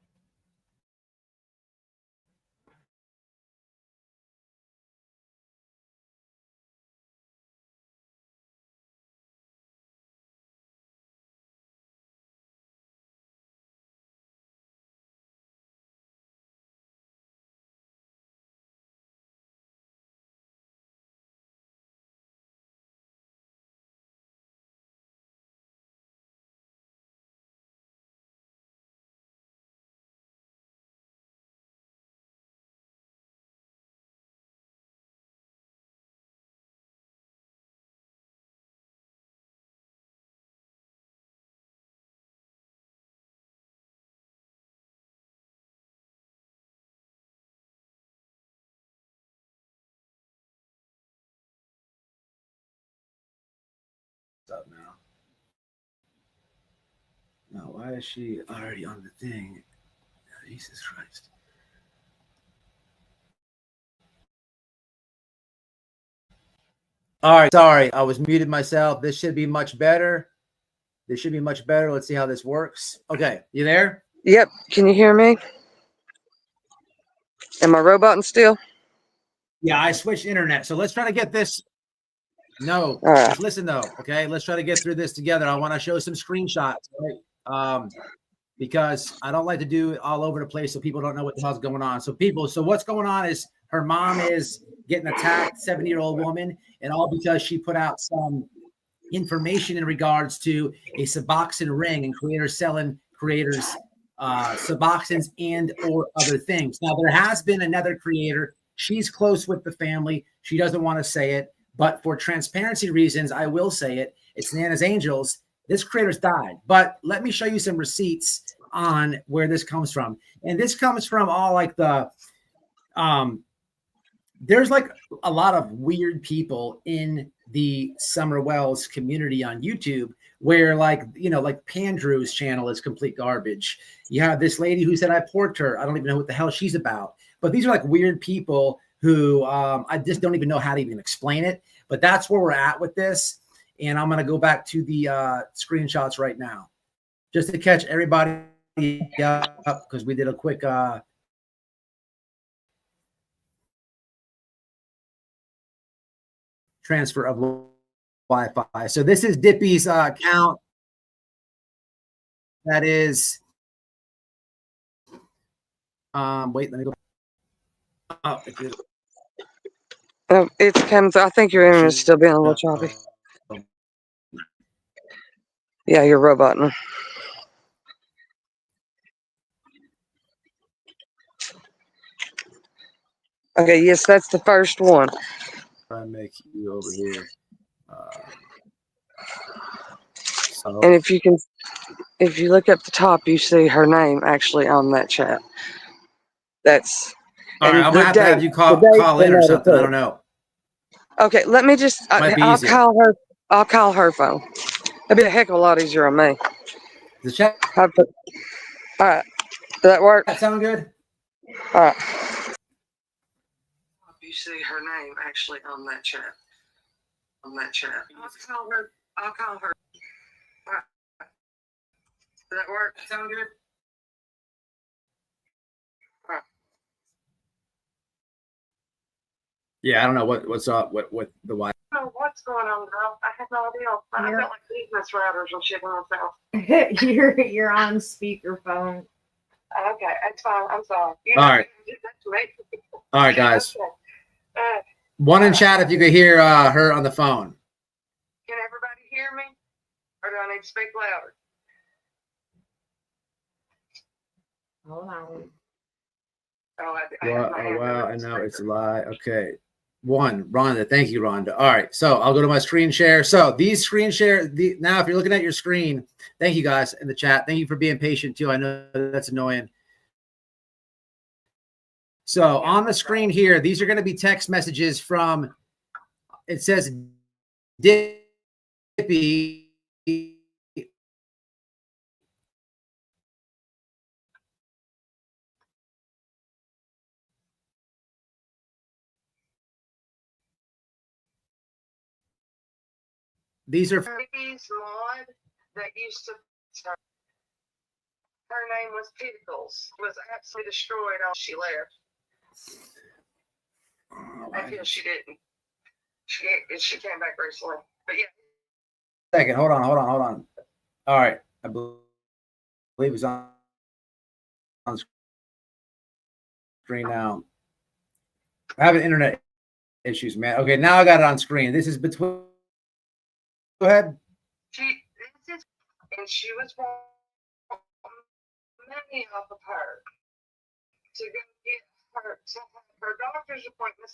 Up now. No, why is she already on the thing? Jesus Christ. All right, sorry, I was muted myself. This should be much better. This should be much better. Let's see how this works. Okay, you there? Yep. Can you hear me? Am I roboting still? Yeah, I switched internet. So let's try to get this. No, All right. just listen though. Okay, let's try to get through this together. I want to show some screenshots, right? Because I don't like to do it all over the place so people don't know what the hell's going on. So what's going on is her mom is getting attacked, 70-year-old woman, and all because she put out some information in regards to a Suboxone ring and creators selling creators Suboxones and or other things. Now, there has been another creator. She's close with the family. She doesn't want to say it, but for transparency reasons, I will say it. It's Nana's Angels. This creator's died, but let me show you some receipts on where this comes from. And this comes from all like the, there's like a lot of weird people in the Summer Wells community on YouTube where like, you know, like Pandrew's channel is complete garbage. You have this lady who said I porked her. I don't even know what the hell she's about, but these are like weird people who I just don't even know how to even explain it, but that's where we're at with this. And I'm going to go back to the screenshots right now just to catch everybody up because we did a quick transfer of Wi-Fi. So this is Dippy's account. That is, wait, let me go. It's coming through. I think your internet's still being a little choppy. Yeah, you're roboting. Okay, yes, that's the first one. Try and make you over here. So. And if you look up the top, you see her name actually on that chat. That's all right. I'm gonna have to have you call in or something. I don't know. Okay, let me just. I'll call her. I'll call her phone. It'd be a heck of a lot easier on me. The chat. All right. Does that work? That sound good? All right. You see her name actually on that chat. I'll call her. All right. Does that work? That sound good? All right. Yeah, I don't know what's up with the Wi. I don't know what's going on, girl. I have no idea. I got like business routers and shit on myself. You're on speakerphone. Okay, that's fine. I'm sorry. All right. All right, guys. Okay. One in chat if you could hear her on the phone. Can everybody hear me? Or do I need to speak louder? Hold on. Wow, I know it's a lie. Okay. One, Rhonda. Thank you, Rhonda. All right. So I'll go to my screen share. So these screen share, now if you're looking at your screen, thank you guys in the chat. Thank you for being patient too. I know that's annoying. So on the screen here, these are going to be text messages from, it says Dippy. These are Dippy's mod that used to. Her name was Pickles. Was absolutely destroyed after she left. I feel she didn't. She came back recently, but yeah. Second, hold on. All right, I believe it's on screen now. I have internet issues, man. Okay, now I got it on screen. This is between. Go ahead. And she was money off of her to go get her doctor's appointment.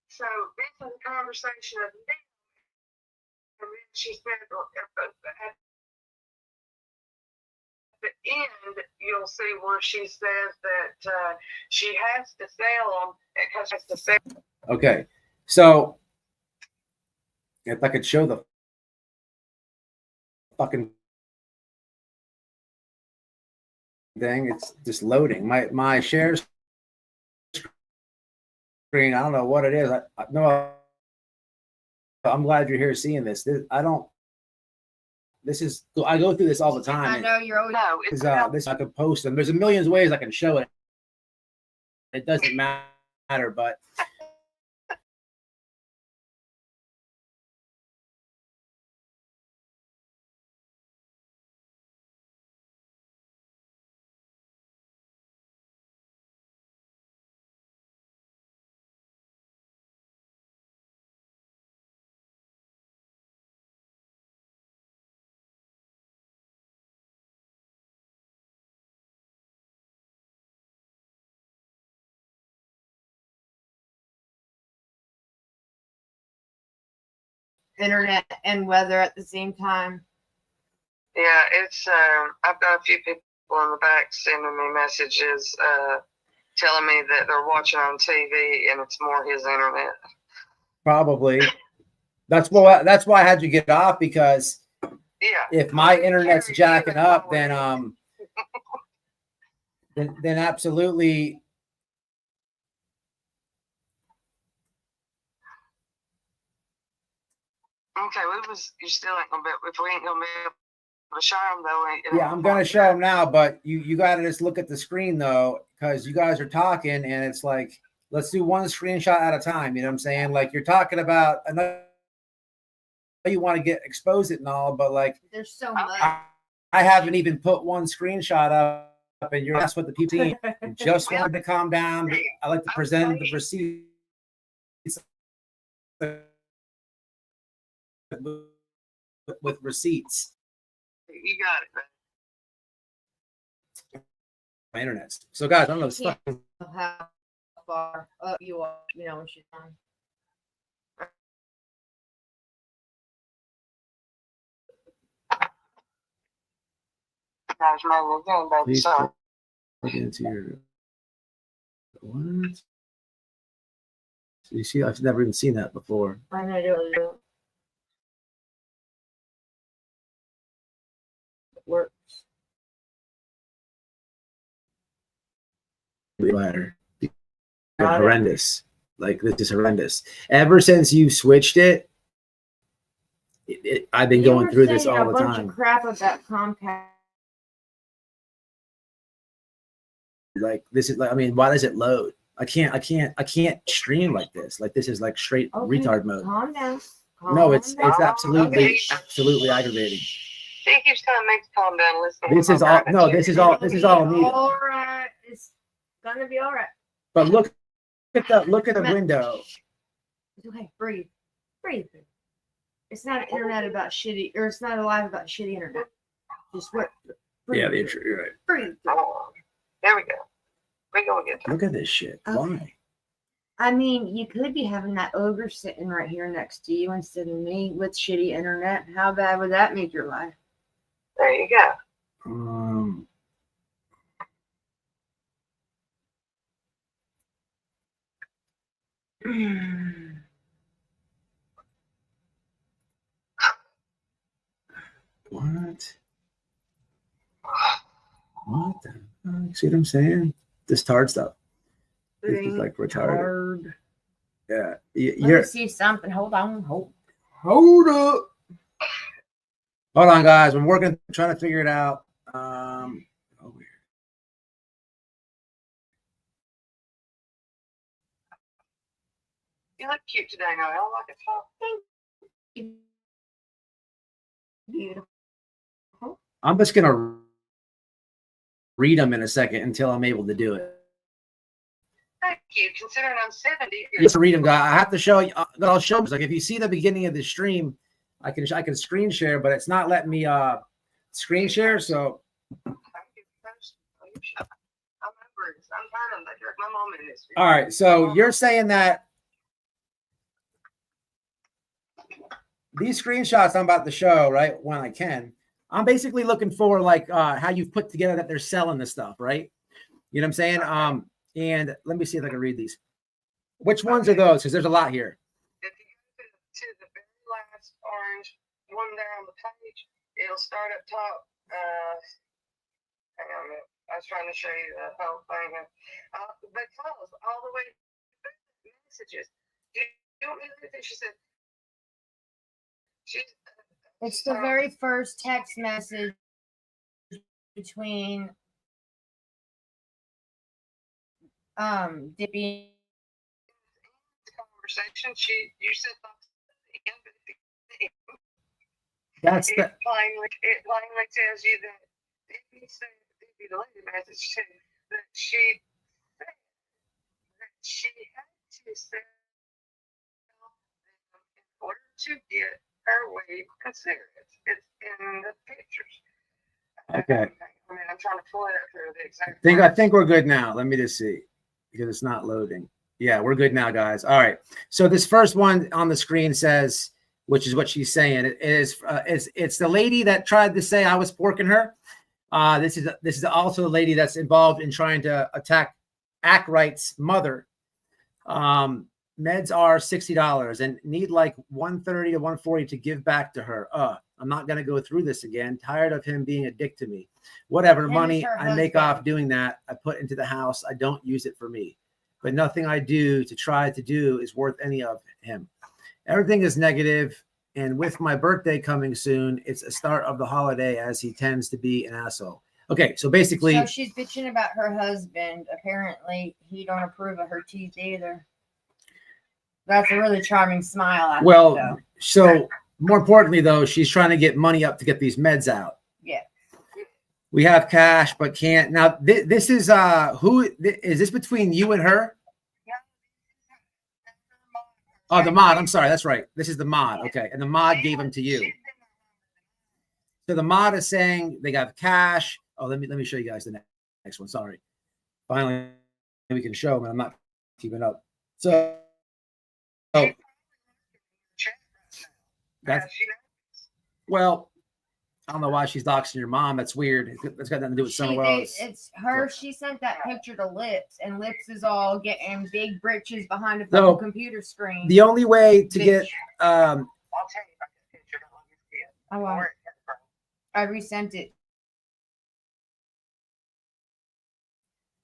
So this is a conversation of me. And then she said at the end, you'll see where she says that she has to sell them because she has to sell. Okay, so if I could show the fucking thing, it's just loading. My share screen, I don't know what it is. No, I'm glad you're here seeing this. I go through this all the time. I know you're always. No, This I could post them. There's a million ways I can show it. It doesn't matter, but Internet and weather at the same time. Yeah, it's I've got a few people in the back sending me messages telling me that they're watching on TV and it's more his internet. probably that's why I had to get off, because if my internet's jacking up, then then absolutely. Okay, you still ain't gonna be, if we ain't gonna be able to show them though. Yeah, I'm gonna show them now, but you gotta just look at the screen though, because you guys are talking and it's like, let's do one screenshot at a time. You know what I'm saying? Like, you're talking about another, you want to get expose it and all, but like, There's so much. I haven't even put one screenshot up, and that's what the people just wanted to calm down. I like to present the receipts with receipts. You got it, man. My internet. So guys, I don't know. It's fucking. How far up you are, you know, when she's on. Please plug into your what? So you see, I've never even seen that before. I'm gonna do it. It works. Ladder. Horrendous. Like, this is horrendous. Ever since you switched it, I've been going through this all the a bunch time. of crap about Comcast. Like, this is like, I mean, why does it load? I can't stream like this. Like, this is like straight retard mode. Calm down. No, it's absolutely aggravating. He keeps telling me to calm down. Listen. This is all. No, this is all needed. All right, it's gonna be all right. But look at the window. Okay, breathe. It's not an internet about shitty, or it's not a live about shitty internet. Just what? Yeah, the intro. You're right. Breathe. There we go. We go again. Look at this shit. Okay. Why? I mean, you could be having that ogre sitting right here next to you instead of me with shitty internet. How bad would that make your life? There you go. What? What the fuck? See what I'm saying? This tard stuff. This is like retarded. Yeah. Let You're me see something. Hold on. hold up. Hold on, guys. I'm working, trying to figure it out. Oh, weird. You look cute today, Noel. Like a top. Beautiful. I'm just gonna read them in a second until I'm able to do it. Thank you. Considering I'm 70. Just read them, guys. I have to show you. I'll show you. Like if you see the beginning of the stream, I can screen share, but it's not letting me screen share. So I'm my mom in this. all right. So you're saying that these screenshots I'm about to show, right? When I can, I'm basically looking for like how you've put together that they're selling this stuff, right? You know what I'm saying? And let me see if I can read these. Which ones are those? Because there's a lot here. If you go to the very last orange one there on the page, it'll start up top. Hang on a minute. I was trying to show you the whole thing. But follows all the way through the messages. You don't know that she said. It's the very first text message between Dippy. Conversation. You said That's it the plainly tells you that Dippy said Dippy the lady message too that she said that she had to sell them in order to get her weed and cigarettes. It's in the pictures. okay. I mean, I'm trying to pull it up here the exact. I think we're good now. Let me just see because it's not loading. Yeah, we're good now, guys. All right. So this first one on the screen says, which is what she's saying, it's the lady that tried to say I was porking her. This is also the lady that's involved in trying to attack Ackright's mother. Meds are $60 and need like $130 to $140 to give back to her. I'm not gonna go through this again. Tired of him being a dick to me. Whatever money I make off doing that, I put into the house. I don't use it for me. But nothing I do to try to do is worth any of him. Everything is negative, and with my birthday coming soon, it's a start of the holiday as he tends to be an asshole. Okay, so basically, So she's bitching about her husband. Apparently, he don't approve of her teeth either. That's a really charming smile. I think, though. so more importantly, though, she's trying to get money up to get these meds out. Yeah. We have cash, but can't. Now, this is who is this between you and her? Oh, the mod. I'm sorry. That's right. This is the mod. Okay. And the mod gave them to you. So the mod is saying they got cash. Oh, let me show you guys the next one. Sorry. Finally, we can show them. I'm not keeping up. So that's, well, I don't know why she's doxing your mom. That's weird. It's got nothing to do with someone else. It's her. She sent that picture to Lips, and Lips is all getting big britches behind a fucking computer screen. The only way to get I'll tell you about the picture. I resent it.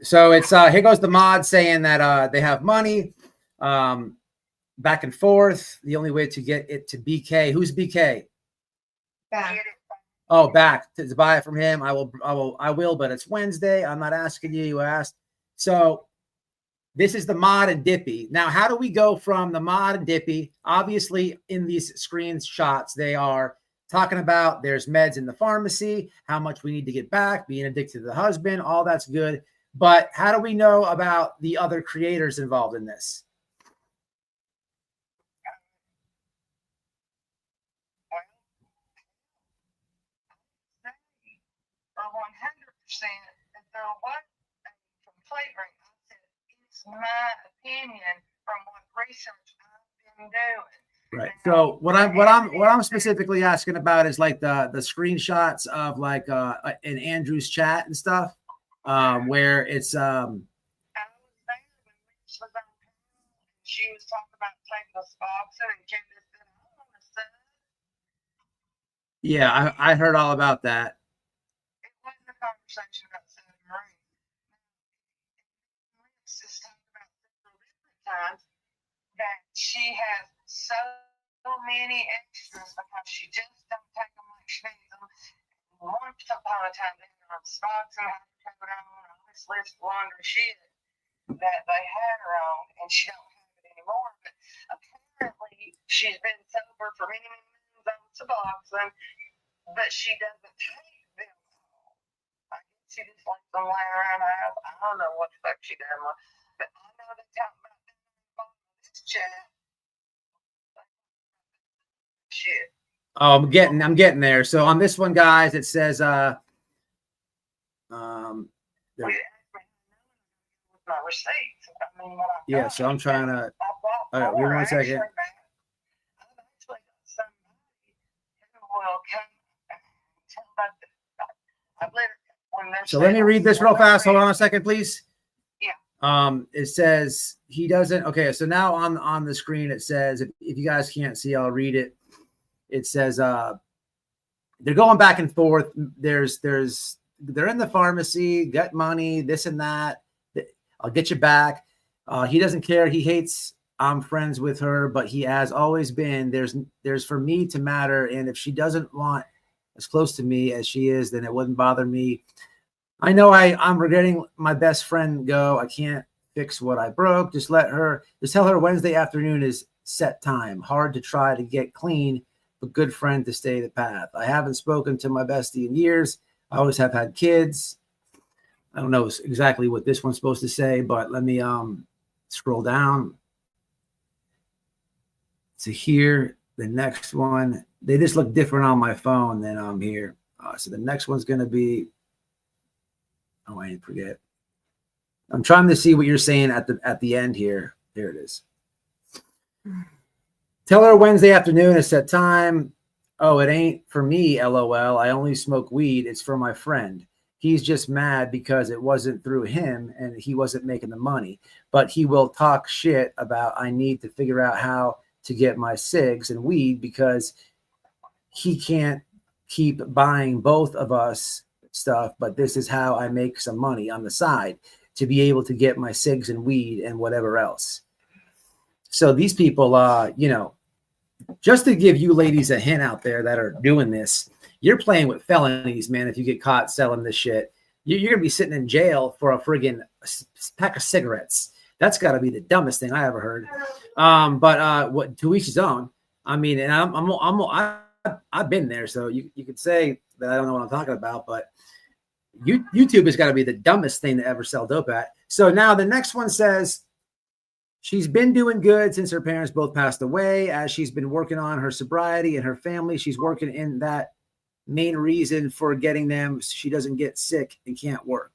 So it's here goes the mod saying that they have money back and forth. The only way to get it to BK. Who's BK? Back. Oh, back to buy it from him. I will, but it's Wednesday. I'm not asking you. You asked. So this is the mod and Dippy. Now, how do we go from the mod and Dippy? Obviously, in these screenshots, they are talking about there's meds in the pharmacy, how much we need to get back, being addicted to the husband. All that's good. But how do we know about the other creators involved in this? said that there was a complete ring. I said, it's my opinion from what research I've been doing. Right. So what I'm specifically asking about is like the screenshots of like in Andrew's chat and stuff, where it's I was there when Mitch was on panel and she was talking about taking the Suboxone and Candace said, I want to say yeah, I heard all about that. it wasn't a conversation about setting ring. Mitch has talked about several different times that she has so many extras because she just don't take them like she needs them. Once upon a time, they had on Suboxone, hydrocodone, all this list of laundry shit that they had her on, and she don't have it anymore. But apparently, she's been sober for many, many months on Suboxone, but she doesn't take them all. I guess she just lets them lay around the house. I don't know what the fuck she done with, but I know they talk about them in the bottom of this chat. Shit. Oh, I'm getting there. So on this one, guys, it says My receipts. I mean, what I've yeah. done. So I'm trying to. All right, wait 1 second. I've actually got somebody who will come and tell about I've literally, when they're So let me read this real fast. Hold on a second, please. Yeah. It says he doesn't. Okay, so now on the screen it says, if you guys can't see, I'll read it. It says they're going back and forth. They're in the pharmacy, get money, this and that. I'll get you back. He doesn't care. He hates I'm friends with her, but he has always been. There's for me to matter, and if she doesn't want as close to me as she is, then it wouldn't bother me. I know I'm regretting my best friend go. I can't fix what I broke. Just tell her Wednesday afternoon is set time. Hard to try to get clean, but good friend to stay the path. I haven't spoken to my bestie in years. I always have had kids. I don't know exactly what this one's supposed to say, but let me scroll down to here. The next one, they just look different on my phone than I'm here. So the next one's going to be, oh, I didn't forget. I'm trying to see what you're saying at the end here. There it is. Tell her Wednesday afternoon is set time. Oh, it ain't for me, LOL. I only smoke weed. It's for my friend. He's just mad because it wasn't through him and he wasn't making the money. But he will talk shit about I need to figure out how to get my cigs and weed because he can't keep buying both of us stuff. But this is how I make some money on the side to be able to get my cigs and weed and whatever else. So these people, just to give you ladies a hint out there that are doing this, you're playing with felonies, man. If you get caught selling this shit, you're going to be sitting in jail for a friggin' pack of cigarettes. That's got to be the dumbest thing I ever heard. But what to each his own. I mean, and I've been there, so you could say that I don't know what I'm talking about, but YouTube has got to be the dumbest thing to ever sell dope at. So now the next one says she's been doing good since her parents both passed away. As she's been working on her sobriety and her family, she's working in that main reason for getting them. She doesn't get sick and can't work.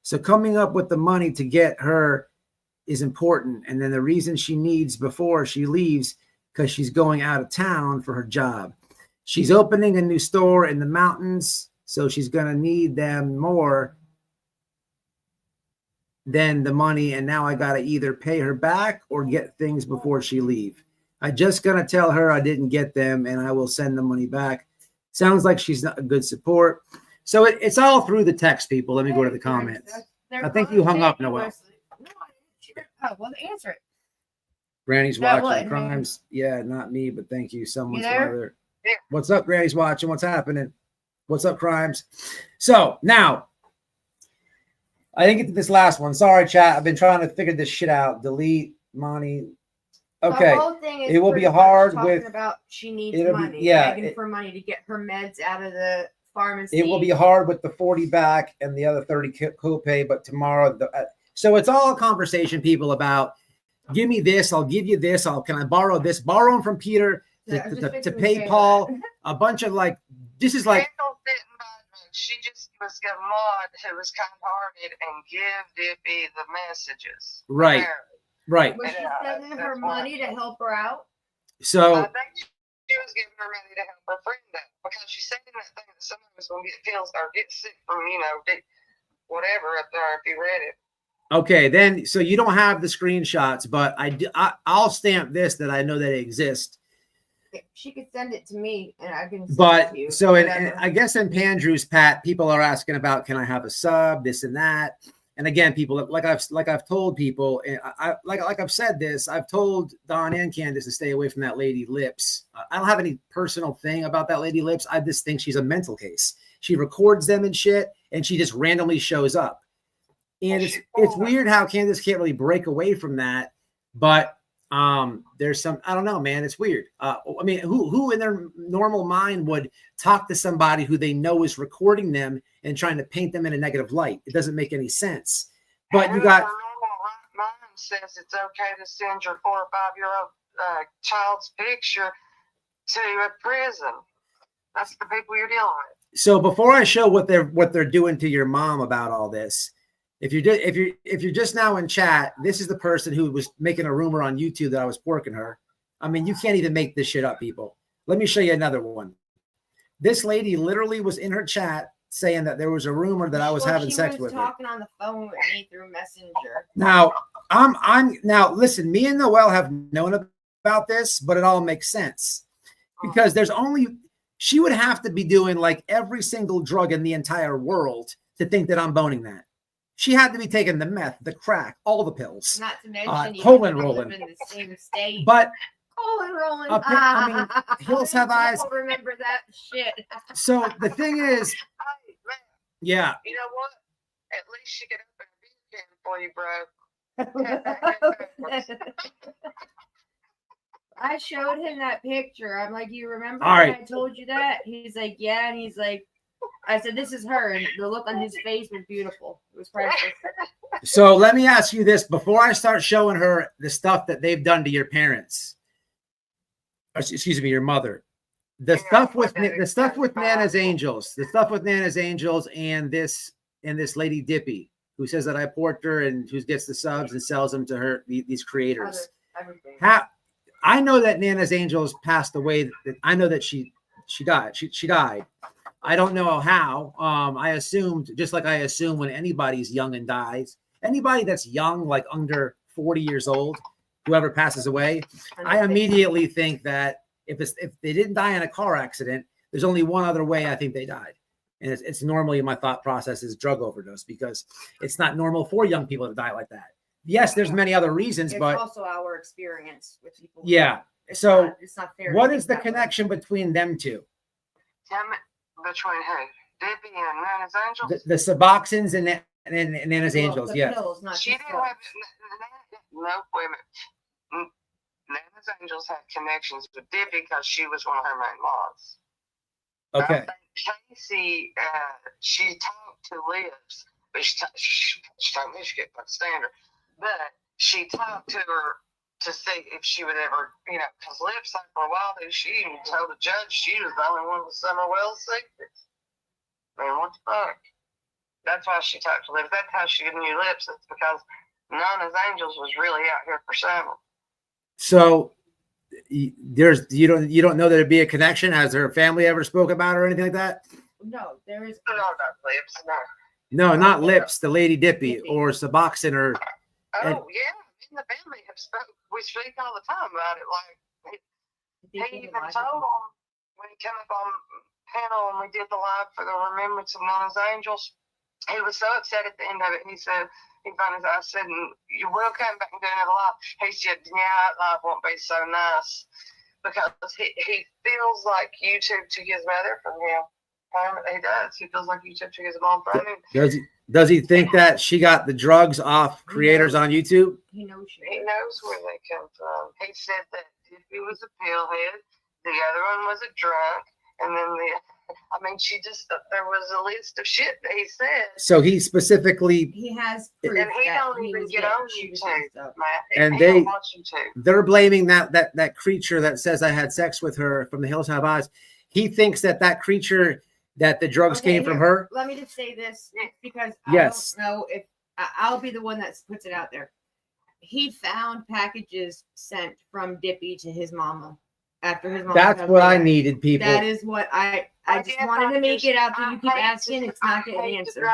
So coming up with the money to get her is important. And then the reason she needs before she leaves, because she's going out of town for her job. She's opening a new store in the mountains, so she's going to need them more than the money. And now I got to either pay her back or get things before she leave. I just going to tell her I didn't get them and I will send the money back. Sounds like she's not a good support. So it's all through the text, people. Let me go to the comments. I think you hung up, Noel. Oh, well, answer it. Granny's watching crimes. Yeah, not me, but thank you. Someone's mother. Yeah. What's up, Granny's watching? What's happening? What's up, crimes? So now, I didn't get to this last one. Sorry, chat. I've been trying to figure this shit out. Delete, money. Okay. The whole thing is it will be hard with about she needs money. Begging for money to get her meds out of the pharmacy. It will be hard with the 40 back and the other 30 copay, but tomorrow. So it's all a conversation, people, about give me this, I'll give you this. Can I borrow this? Borrow them from Peter to pay Paul. A bunch of this is like. She just was gonna mod who was kind-hearted and give Dippy the messages. Right. Apparently. Right. Was she Yeah, sending her that's money to help her out? So I think she was giving her money to help her friend out because she said in that thing that some of us gonna get pills or get sick from, whatever up there if you read it. okay, then so you don't have the screenshots, but I'll stamp this that I know that it exists. She could send it to me, and I can. But send it to you, so, and whatever. I guess in Pandrew's, Pat, people are asking about, can I have a sub, this and that. And again, people, like I've told people, and like I've said this, I've told Don and Candace to stay away from that Lady Lips. I don't have any personal thing about that Lady Lips. I just think she's a mental case. She records them and shit, and she just randomly shows up. And it's weird how Candace can't really break away from that, but there's some, I don't know, man, it's weird. I mean, who in their normal mind would talk to somebody who they know is recording them and trying to paint them in a negative light? It doesn't make any sense. But you got, normal mind says it's okay to send your 4 or 5-year-old child's picture to a prison. That's the people you're dealing with. so before I show what they're doing to your mom about all this, if you're just now in chat, this is the person who was making a rumor on YouTube that I was porking her. I mean, you can't even make this shit up, people. Let me show you another one. This lady literally was in her chat saying that there was a rumor that I was having sex with her. Talking on the phone with me through Messenger. Now, now listen, me and Noelle have known about this, but it all makes sense because she would have to be doing like every single drug in the entire world to think that I'm boning that. She had to be taking the meth, the crack, all the pills. Not to mention you colon live rolling. in the same state. But colon rolling. I mean, hills have eyes. Don't remember that shit. So the thing is, Hey, man, yeah. you know what? At least she could open a beer can for you, bro. I showed him that picture. I'm like, you remember All when right. I told you that? He's like, yeah. And he's like, I said, this is her. And the look on his face was beautiful. It was priceless. So let me ask you this before I start showing her the stuff that they've done to your parents. Excuse me, your mother. The stuff with Nana's Angels, and this Lady Dippy, who says that I porked her and who gets the subs and sells them to her, these creators. Everything. I know that Nana's Angels passed away. I know that she died. She died. I don't know how. I assumed, just like I assume when anybody's young and dies, anybody that's young, like under 40 years old, whoever passes away, I immediately think that if they didn't die in a car accident, there's only one other way I think they died. And it's normally my thought process is drug overdose, because it's not normal for young people to die like that. Yes, there's many other reasons, It's but also our experience with people. yeah. It's So it's not fair. what is the connection between them two? Tell me, between who? Dippy and Nana's Angels? The Suboxones and Nana's Angels, yes. She didn't have no, wait a minute. Nana's Angels had connections with Dippy because she was one of her main mods. Okay. Casey, she talked to Lips, but she told me she couldn't stand her. But she talked to her to see if she would ever, because Lips, like for a while, she even told the judge she was the only one with Summerwell's secrets. I mean, what the fuck? That's why she talked to Lips. That's how she knew Lips. It's because Nana's Angels was really out here for Summer. So you don't know that it'd be a connection? Has her family ever spoke about her or anything like that? No, there is. No, not Lips, no. No, not Lips, the Lady Dippy or Suboxone or. Oh, yeah. Me and the family we speak all the time about it. Like, he even told him when he came up on panel and we did the live for the Remembrance of Nana's Angels, he was so upset at the end of it. He said, I said, you will come back and do another live. He said, yeah, that live won't be so nice because he feels like YouTube took his mother from him. He does. He feels like YouTube took his mom from him. Does he think that she got the drugs off creators on YouTube? He knows where they come from. He said that Dippy was a pillhead, the other one was a drunk, and then there was a list of shit that he said. So he specifically. He has proof and he don't even get on YouTube, Matt. And they're blaming that creature that says I had sex with her from the Hills Have Eyes. He thinks that creature that the drugs came from her? Let me just say this because Yes. I don't know if I'll be the one that puts it out there. He found packages sent from Dippy to his mama after his mama. That's what I needed, people. That is what I just wanted to make it out there. You keep asking, it's not getting an answer.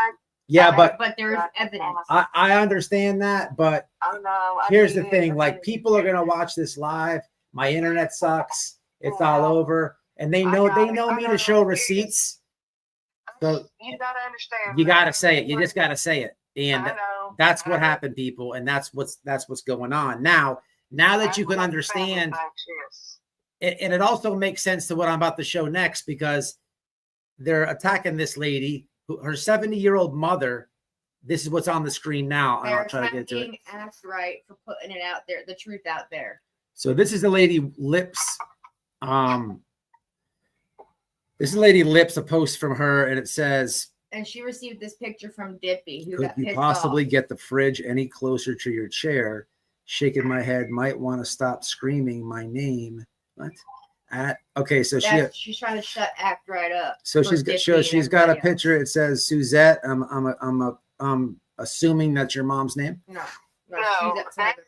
Yeah, but there's evidence. I understand that, but here's the thing: like, people are gonna watch this live. My internet sucks. It's all over, and they know me to show receipts. So you gotta understand. You gotta say it. You just gotta say it, and that's what happened, people, and that's what's going on now. Now that you can understand, and it also makes sense to what I'm about to show next, because they're attacking this lady. Her 70-year-old mother. This is what's on the screen now. I'll try to get to it. Asked right for putting it out there, the truth out there. So this is the lady Lips. This is Lady Lips, a post from her, and it says, and she received this picture from Dippy, who could got you pissed possibly off. get the fridge any closer to your chair? Shaking my head, might want to stop screaming my name. What? Okay, so she's trying to shut Act Right up. So she's got a picture. It says Suzette. I'm assuming that's your mom's name. No, that's another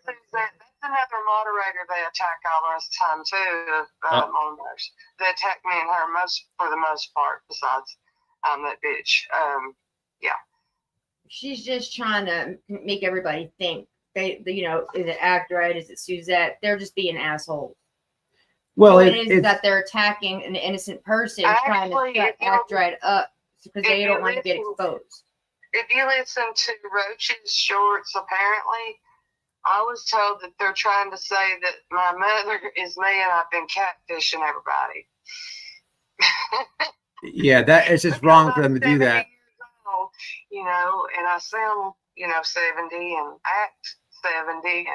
moderator they attack all this time too. Mothers. They attack me and her for the most part. Besides, that bitch. Yeah. She's just trying to make everybody think is it Act Right? Is it Suzette? They're just being assholes. Well, it is that they're attacking an innocent person, trying to shut Act Right up because they don't want to get exposed. If you listen to Roach's shorts, apparently, I was told that they're trying to say that my mother is me and I've been catfishing everybody. Yeah, that is just wrong for them to do that. Old, and I sound, 70 and act 70, and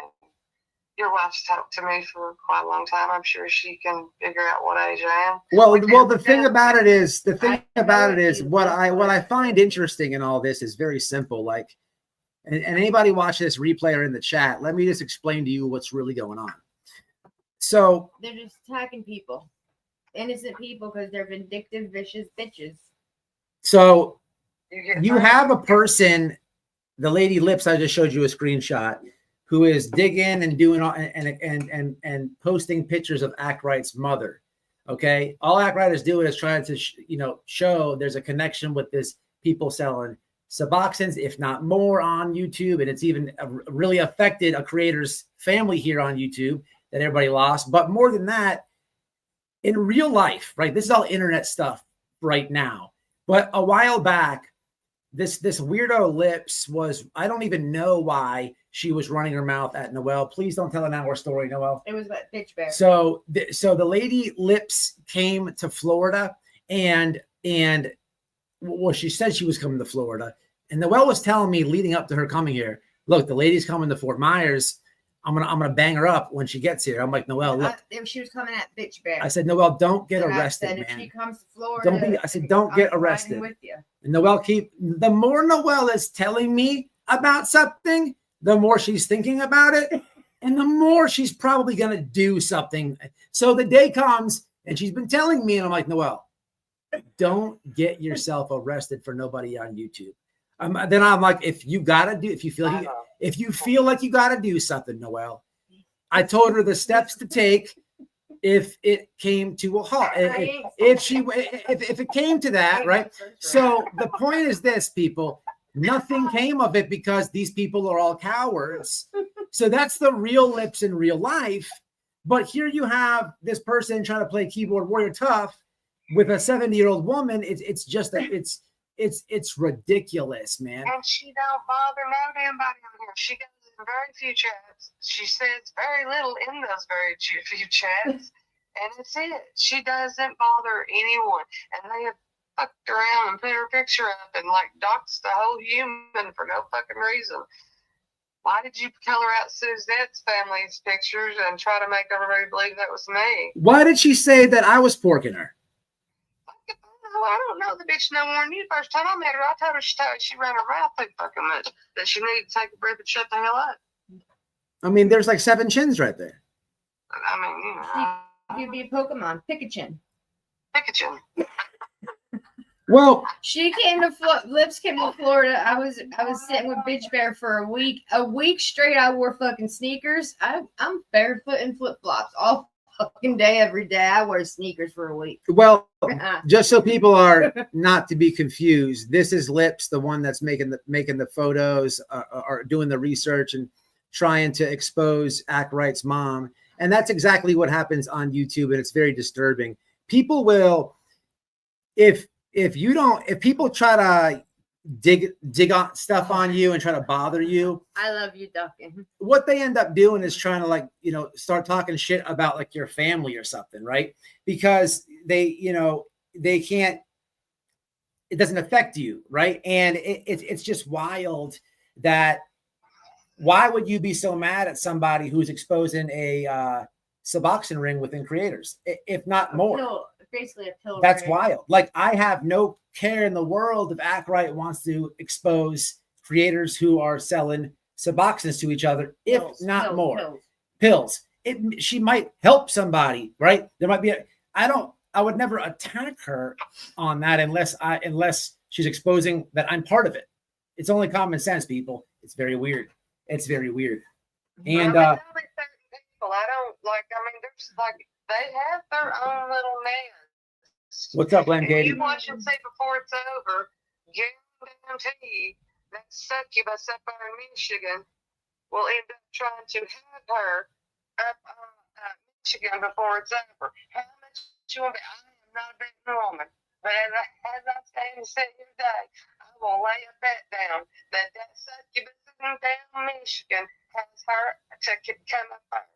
your wife's talked to me for quite a long time. I'm sure she can figure out what age I am. Well, the thing about it is what I find interesting in all this is very simple. Like, and anybody watch this replay or in the chat, let me just explain to you what's really going on. So they're just attacking people, innocent people, because they're vindictive, vicious bitches. So you have a person, the Lady Lips, I just showed you a screenshot, who is digging and doing all and posting pictures of Act Right's mother. Okay, all Act Right is doing is trying to show there's a connection with this people selling Suboxones, if not more, on YouTube, and it's even really affected a creator's family here on YouTube that everybody lost. But more than that, in real life, right? This is all internet stuff right now. But a while back, this weirdo Lips was, I don't even know why she was running her mouth at Noelle. Please don't tell an hour story, Noelle. It was that bitch bear. So the Lady Lips came to Florida, and she said she was coming to Florida. And Noelle was telling me leading up to her coming here, look, the lady's coming to Fort Myers. I'm gonna bang her up when she gets here. I'm like, Noelle, look. She was coming at bitch bear. I said, Noelle, don't get arrested, man. If she comes to Florida, don't get arrested. With you. And Noelle the more Noelle is telling me about something, the more she's thinking about it, and the more she's probably gonna do something. So the day comes, and she's been telling me, and I'm like, Noelle, don't get yourself arrested for nobody on YouTube. Then I'm like, if you feel like you got to do something, Noelle. I told her the steps to take if it came to a halt. If it came to that, right? So the point is this, people. Nothing came of it because these people are all cowards. So that's the real Lips in real life. But here you have this person trying to play keyboard warrior tough with a 70-year-old woman. It's ridiculous, man. And she don't bother no damn body on here. She goes in very few chats. She says very little in those very few chats. And it's it. She doesn't bother anyone. And they have fucked around and put her picture up and doxed the whole human for no fucking reason. Why did you color out Suzette's family's pictures and try to make everybody believe that was me? Why did she say that I was porking her? I don't know the bitch no more than you. First time I met her, I told her she ran her mouth too fucking much, that she needed to take a breath and shut the hell up. I mean, there's like 7 chins right there. I mean, You'd be a Pokemon. Pick a chin. Pick a chin. Well, She came to Lips came to Florida. I was sitting with Bitch Bear for a week. A week straight I wore fucking sneakers. I'm barefoot and flip flops all fucking day, every day. I wear sneakers for a week. well, just so people are not to be confused, this is Lips, the one that's making the photos, or doing the research and trying to expose Act Right's mom. And that's exactly what happens on YouTube, and it's very disturbing. People will, if people try to dig on stuff on you and try to bother you, I love you, ducking. what they end up doing is trying to, like, start talking shit about like your family or something, right? Because they can't, it doesn't affect you, right? And it's just wild that, why would you be so mad at somebody who's exposing a Suboxone ring within creators, if not more? Basically a pill. That's wild. Like, I have no care in the world if Act Right wants to expose creators wwho are selling Suboxones to each other, if not more. Pills. She might help somebody, right? There might be I would never attack her on that unless she's exposing that I'm part of it. It's only common sense, people. It's very weird. It's very weird. And I don't like. I mean, there's like they have their own little names. What's up, Glenn Katie? You watch and say before it's over, guarantee that succubus up there in Michigan will end up trying to have her up Michigan before it's over. How much you want to be? I am not a big woman, but as I stand and sit here today, I will lay a bet down that succubus in down Michigan has her to come up there.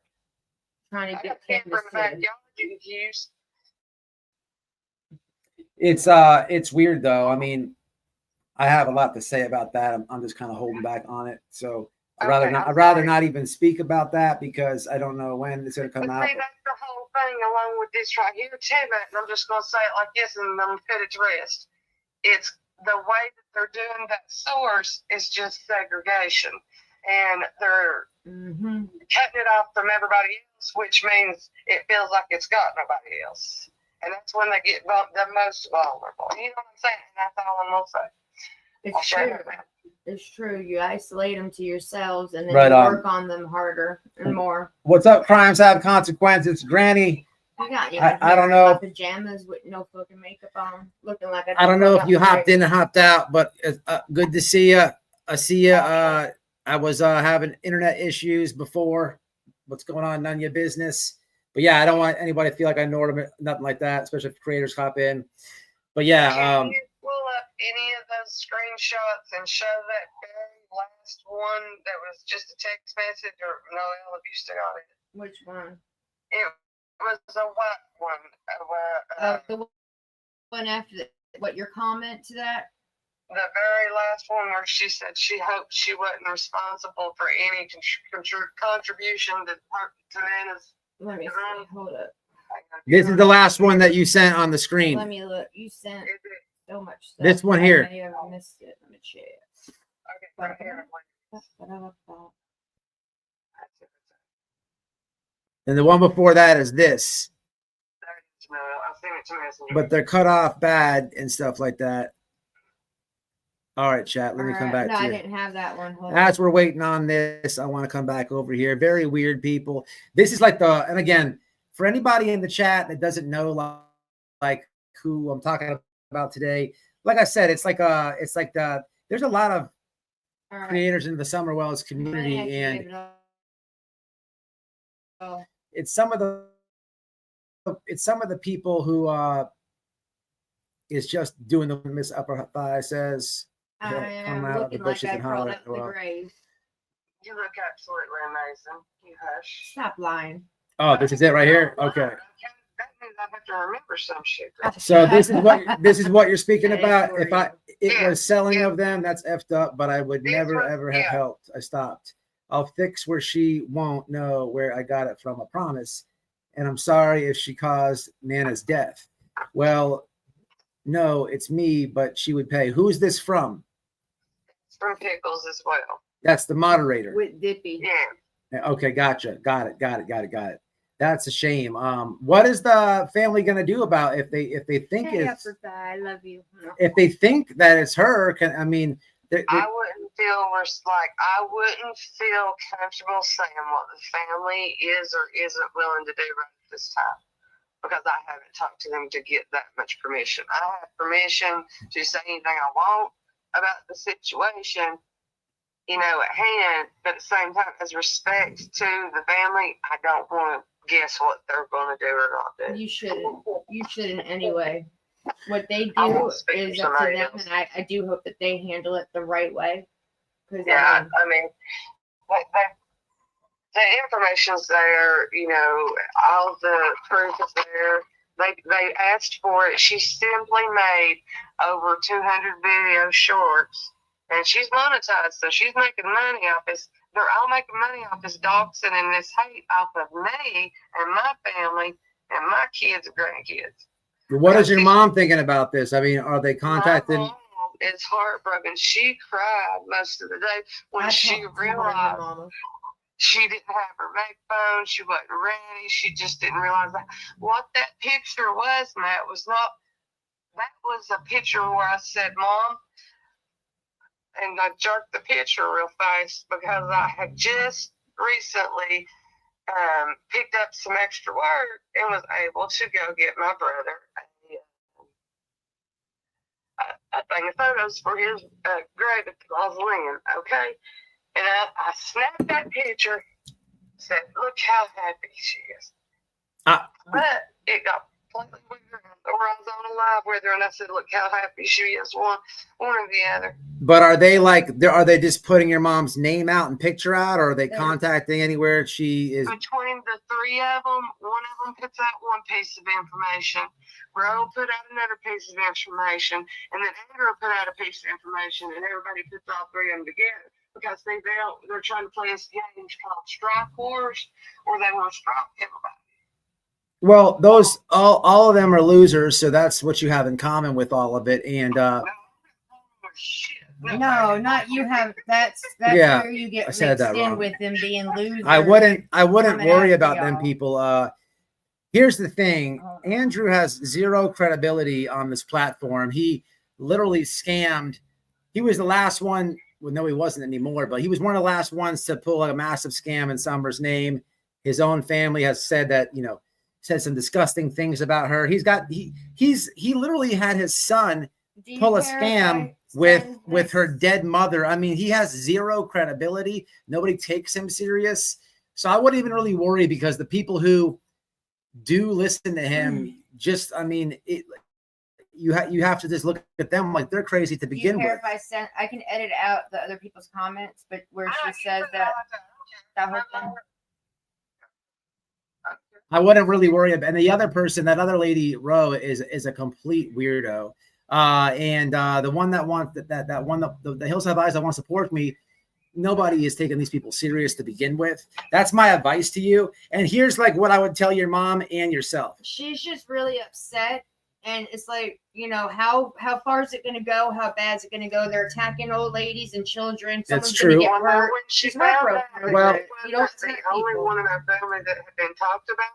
Trying to get from that y'all confused. It's weird though. I mean, I have a lot to say about that. I'm just kind of holding back on it. So I'd rather not even speak about that, because I don't know when it's going to come out. See, that's the whole thing along with this right here too, Matt, and I'm just going to say it like this, and I'm going to put it to rest. It's the way that they're doing that source is just segregation, and they're cutting it off from everybody else, which means it feels like it's got nobody else. And that's when they get the most vulnerable. You know what I'm saying? And that's all I'm going to say. It's true. It's true. You isolate them to yourselves, and then Right you on. work on them harder and more. What's up? Crimes have consequences. Granny, You got I don't know. Pajamas with no fucking makeup on, looking like I don't know if you hopped in and hopped out, but good to see you. I see you. I was having internet issues before. What's going on? None of your business. But yeah, I don't want anybody to feel like I ignored them, nothing like that, especially if creators hop in. But yeah. Can you pull up any of those screenshots and show that very last one that was just a text message, or Noel, if you still got it? Which one? It was a white one. The one after what, your comment to that? The very last one where she said she hoped she wasn't responsible for any contribution to Nana's. Let me see. Hold up. This is the last one that you sent on the screen. Let me look. You sent so much stuff. This one here. I may have missed it. Let me check. Okay, right here. And the one before that is this. I'll send it to Messenger. But they're cut off bad and stuff like that. All right, chat. Let me come back no, to you. I didn't have that one. Hold As we're waiting on this, I want to come back over here. Very weird people. This is like and again, for anybody in the chat that doesn't know like who I'm talking about today, like I said, there's a lot of creators in the Summer Wells community, and it's some of the people who is just doing the Miss Upper Thigh says. I Come am out of the looking bushes like I and holler crawled at up the the grave. You look absolutely amazing. You hush. Stop lying. Oh, this is it right here. Okay. That means I have to remember some shit. So this is what you're speaking That is about. for If it was selling of them, that's effed up. But I would never ever have helped. I stopped. I'll fix where she won't know where I got it from. I promise. And I'm sorry if she caused Nana's death. Well, no, it's me, but she would pay. Who's this from? It's from Pickles as well. That's the moderator. With Dippy. Yeah. Okay, gotcha. Got it. That's a shame. What is the family going to do about if they think Hey, it's I love you. if they think that it's her? I mean, I wouldn't feel I wouldn't feel comfortable saying what the family is or isn't willing to do right at this time, because I haven't talked to them to get that much permission. I have permission to say anything I want about the situation, at hand, but at the same time, as respect to the family, I don't want to guess what they're going to do or not do. You shouldn't anyway. What they do is up to them, and I do hope that they handle it the right way. Yeah, I mean, the information's there, all the proof is there. They asked for it. She simply made over 200 video shorts, and she's monetized, so she's making money off this. They're all making money off this doxing and this hate off of me and my family and my kids and grandkids. What is your mom thinking about this? I mean, are they contacting? My mom is heartbroken. She cried most of the day when she realized she didn't have her phone. She wasn't ready. She just didn't realize that. What that picture was, Matt, that was a picture where I said, Mom, and I jerked the picture real fast because I had just recently picked up some extra work and was able to go get my brother a thing of photos for his grave at the mausoleum, okay? And I snapped that picture, said, look how happy she is. But it got completely weird. Or I was on a live with her and I said, look how happy she is, one or the other. But are they just putting your mom's name out and picture out, or are they contacting anywhere she is? Between the three of them, one of them puts out one piece of information, Ro put out another piece of information, and then Andrew put out a piece of information, and everybody puts all three of them together because they're trying to play this game called Strike Wars, or they want to strike everybody. Well, those all of them are losers, so that's what you have in common with all of it. And no, not you have. That's where you get mixed in with them being losers. I wouldn't worry about them people. Here's the thing: Andrew has zero credibility on this platform. He literally scammed. He was the last one. Well, no, he wasn't anymore, but he was one of the last ones to pull a massive scam in Summer's name. His own family has said that, said some disgusting things about her. He literally had his son pull a scam with her dead mother. I mean, he has zero credibility. Nobody takes him serious. So I wouldn't even really worry, because the people who do listen to him, you have to just look at them like they're crazy to begin with. If I can edit out the other people's comments, but where she says that whole thing. I wouldn't really worry about. And the other person, that other lady, Ro, is a complete weirdo. And the one that wants that one, the Hillside Eyes that want to support me, nobody is taking these people serious to begin with. That's my advice to you. And here's what I would tell your mom and yourself. She's just really upset. And it's how far is it going to go? How bad is it going to go? They're attacking old ladies and children. That's true. When she's heartbroken. Well, you don't the only one in our family that had been talked about,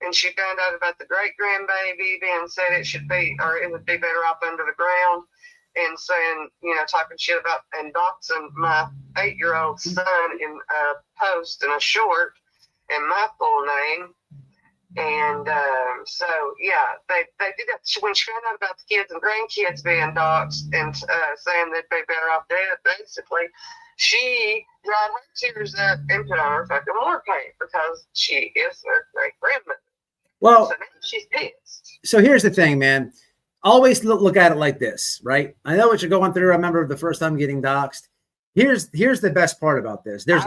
and she found out about the great grandbaby being said it should be, or it would be better off under the ground, and saying, talking shit about and doxing my 8-year-old son in a post and a short and my full name. And so, yeah, they did that. When she found out about the kids and grandkids being doxed and saying they'd be better off dead, basically, she dried her tears up and put on her fucking war paint because she is their great grandmother. Well, so now she's pissed. So here's the thing, man. Always look at it like this, right? I know what you're going through. I remember the first time getting doxed. Here's the best part about this. There's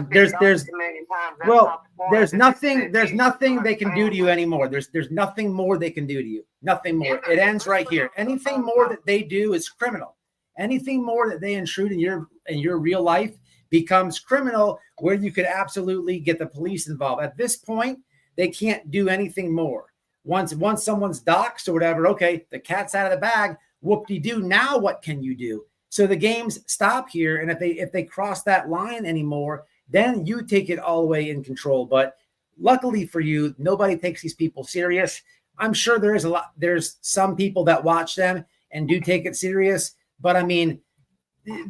nothing they can do to you anymore. There's nothing more they can do to you. Nothing more. It ends right here. Anything more that they do is criminal. Anything more that they intrude in your real life becomes criminal, where you could absolutely get the police involved. At this point, they can't do anything more. Once someone's doxed or whatever, okay, the cat's out of the bag. Whoop-de-doo. Now what can you do? So the games stop here, and if they cross that line anymore, then you take it all the way in control. But luckily for you, nobody takes these people serious. I'm sure there's some people that watch them and do take it serious, but I mean,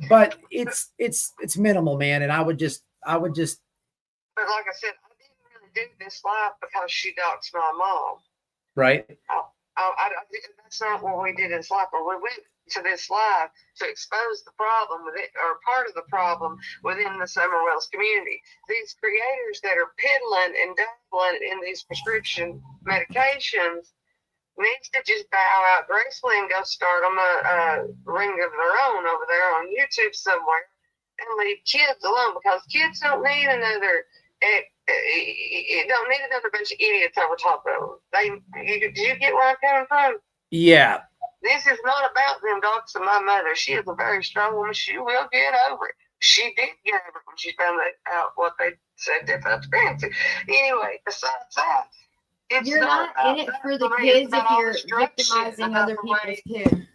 but it's minimal, man. And I would just. But like I said, I didn't really do this live because she doxed my mom. Right. That's not what we did in this live. But we went to this live to expose the problem with it, or part of the problem within the Summer Wells community. These creators that are piddling and dabbling in these prescription medications needs to just bow out gracefully and go start them a ring of their own over there on YouTube somewhere and leave kids alone, because kids don't need another. It don't need another bunch of idiots over top of them. Do you get where I'm coming from? Yeah. This is not about them doxing my mother. She is a very strong woman. She will get over it. She did get over it when she found out what they said they're experiencing. Anyway, besides that, you're not in it for the kids if you're victimizing other people's kids.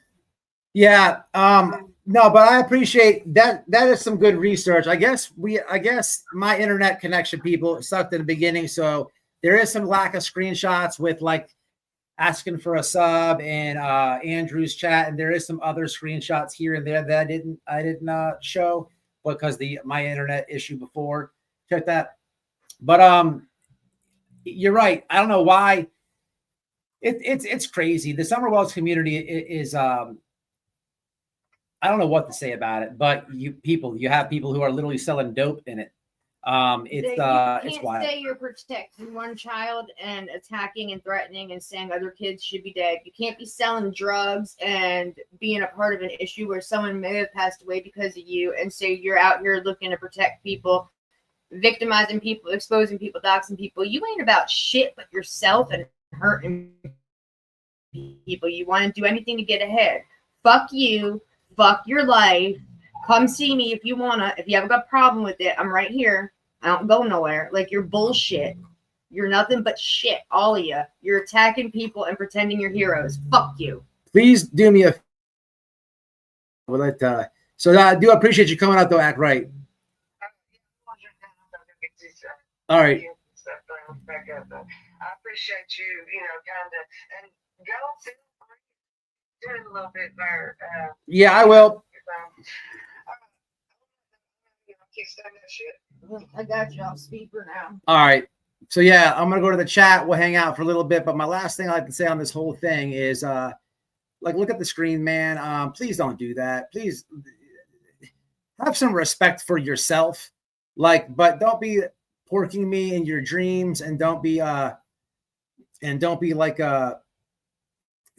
Yeah. No, but I appreciate that. That is some good research. I guess my internet connection people sucked in the beginning, so there is some lack of screenshots with like asking for a sub and Andrew's chat, and there is some other screenshots here and there that I didn't show because my internet issue before. Check that. But you're right. I don't know why. It's crazy. The Summer Wells community is I don't know what to say about it, but you have people who are literally selling dope in it. It's wild. Say you're protecting one child and attacking and threatening and saying other kids should be dead. You can't be selling drugs and being a part of an issue where someone may have passed away because of you, and so you're out here looking to protect people, victimizing people, exposing people, doxing people. You ain't about shit but yourself and hurting people. You want to do anything to get ahead. Fuck you. Fuck your life. Come see me if you wanna. If you have a problem with it, I'm right here. I don't go nowhere. Like, you're bullshit. You're nothing but shit, all of you. You're attacking people and pretending you're heroes. Fuck you. Please do me a. So I do appreciate you coming out though. Act right. All right. I appreciate you. Kind of, and go do it a little bit there. Yeah, I will. I got you off speaker now. All right. So yeah, I'm gonna go to the chat. We'll hang out for a little bit. But my last thing I like to say on this whole thing is look at the screen, man. Please don't do that. Please have some respect for yourself. But don't be porking me in your dreams, and don't be like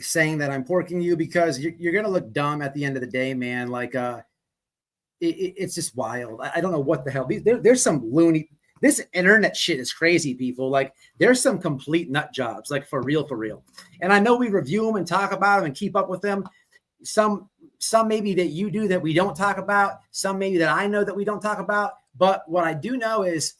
saying that I'm porking you, because you're gonna look dumb at the end of the day, man. It's just wild. I don't know what the hell. There's some loony. This internet shit is crazy, people. There's some complete nut jobs, for real. And I know we review them and talk about them and keep up with them. Some maybe that you do that we don't talk about. Some maybe that I know that we don't talk about. But what I do know is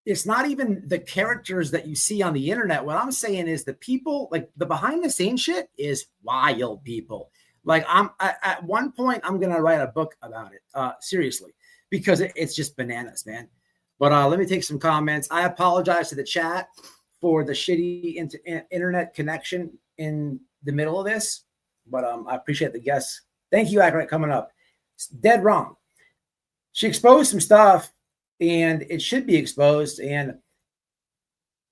it's not even the characters that you see on the internet. What I'm saying is the people, the behind the scenes shit is wild, people. At one point, I'm going to write a book about it. Seriously, because it's just bananas, man. But let me take some comments. I apologize to the chat for the shitty internet connection in the middle of this, but I appreciate the guests. Thank you, Accurate, coming up. It's dead wrong. She exposed some stuff, and it should be exposed. And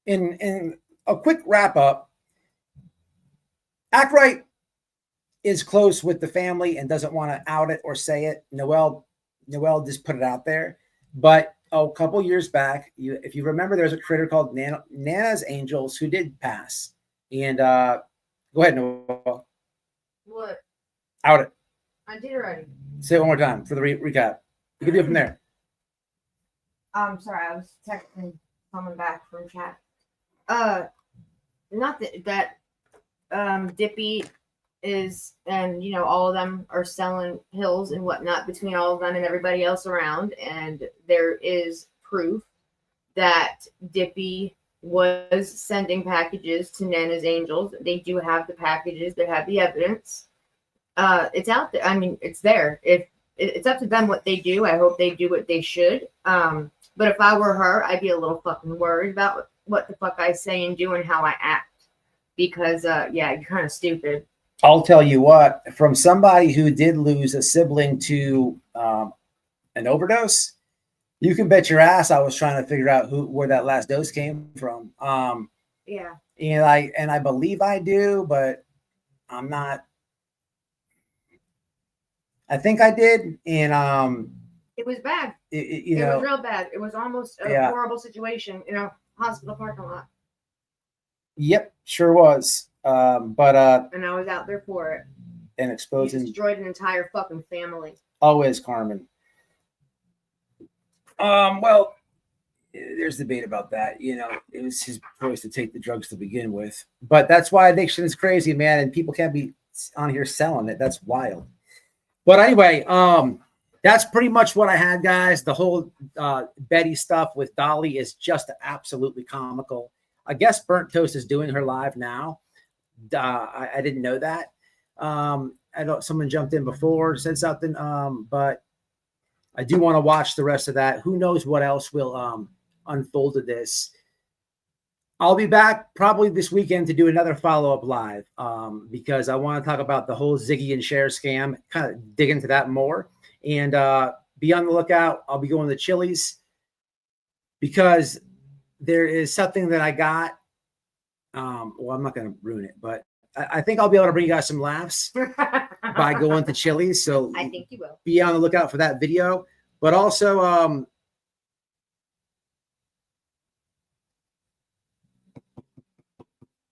in a quick wrap up, Ackright is close with the family and doesn't want to out it or say it. Noelle just put it out there. But a couple years back, if you remember, there's a critter called Nana's Angels who did pass. And go ahead, Noelle. What? Out it. I did already. Say it one more time for the recap. You can do it from there. I'm sorry, I was texting coming back from chat. Not that Dippy is, and all of them are selling pills and whatnot between all of them and everybody else around, and there is proof that Dippy was sending packages to Nana's Angels. They do have the packages. They have the evidence. It's out there. I mean, it's there. If it's up to them what they do, I hope they do what they should. But if I were her, I'd be a little fucking worried about what the fuck I say and do and how I act. Because, yeah, you're kind of stupid. I'll tell you what, from somebody who did lose a sibling to an overdose, you can bet your ass I was trying to figure out where that last dose came from. Yeah. And I believe I do, but I'm not. I think I did, and it was bad. It was real bad. It was almost a horrible situation in a hospital parking lot. Yep, sure was. But and I was out there for it. And exposing. You destroyed an entire fucking family. Always, Carmen. Well, there's debate about that. It was his choice to take the drugs to begin with. But that's why addiction is crazy, man. And people can't be on here selling it. That's wild. But anyway, that's pretty much what I had, guys. The whole Betty stuff with Dolly is just absolutely comical. I guess Burnt Toast is doing her live now. I didn't know that. I don't. Someone jumped in before, said something. But I do want to watch the rest of that. Who knows what else will unfold to this? I'll be back probably this weekend to do another follow-up live because I want to talk about the whole Ziggy and Cher scam, kind of dig into that more. And be on the lookout. I'll be going to Chili's because there is something that I got. Well, I'm not going to ruin it, but I think I'll be able to bring you guys some laughs by going to Chili's. So I think you will. Be on the lookout for that video. But also,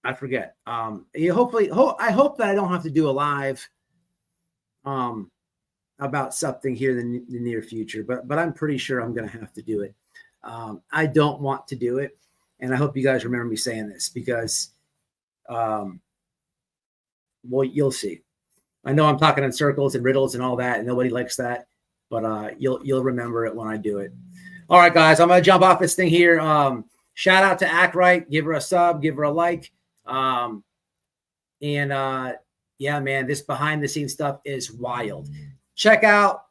I forget. I hope that I don't have to do a live about something here in the near future, but I'm pretty sure I'm going to have to do it. I don't want to do it, and I hope you guys remember me saying this because, well, you'll see. I know I'm talking in circles and riddles and all that, and nobody likes that, but you'll remember it when I do it. All right, guys, I'm going to jump off this thing here. Shout out to Act Right. Give her a sub. Give her a like. Yeah, man, this behind the scenes stuff is wild. Check out,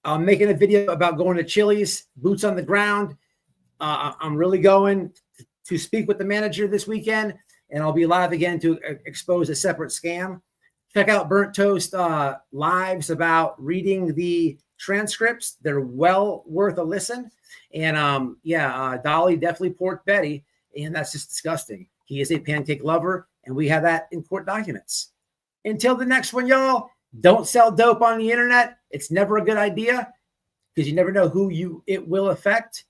I'm making a video about going to Chili's, boots on the ground. I'm really going to speak with the manager this weekend, and I'll be live again to expose a separate scam. Check out Burnt Toast lives about reading the transcripts. They're well worth a listen. And Dolly definitely porked Betty, and that's just disgusting. He is a pancake lover, and we have that in court documents. Until the next one, y'all, don't sell dope on the internet. It's never a good idea because you never know who it will affect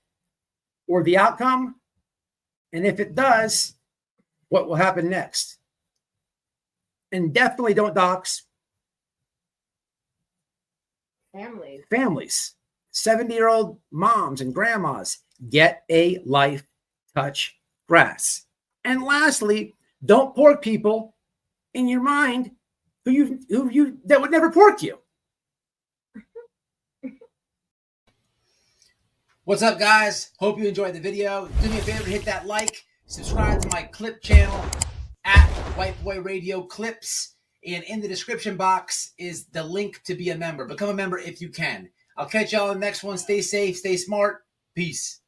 or the outcome. And if it does, what will happen next? And definitely don't dox families. 70-year-old moms and grandmas. Get a life, touch grass. And lastly, don't pork people in your mind who that would never pork you. What's up, guys? Hope you enjoyed the video. Do me a favor, hit that like, subscribe to my clip channel at White Boy Radio Clips, and in the description box is the link to be a member. Become a member if you can. I'll catch y'all in the next one. Stay safe, stay smart. Peace.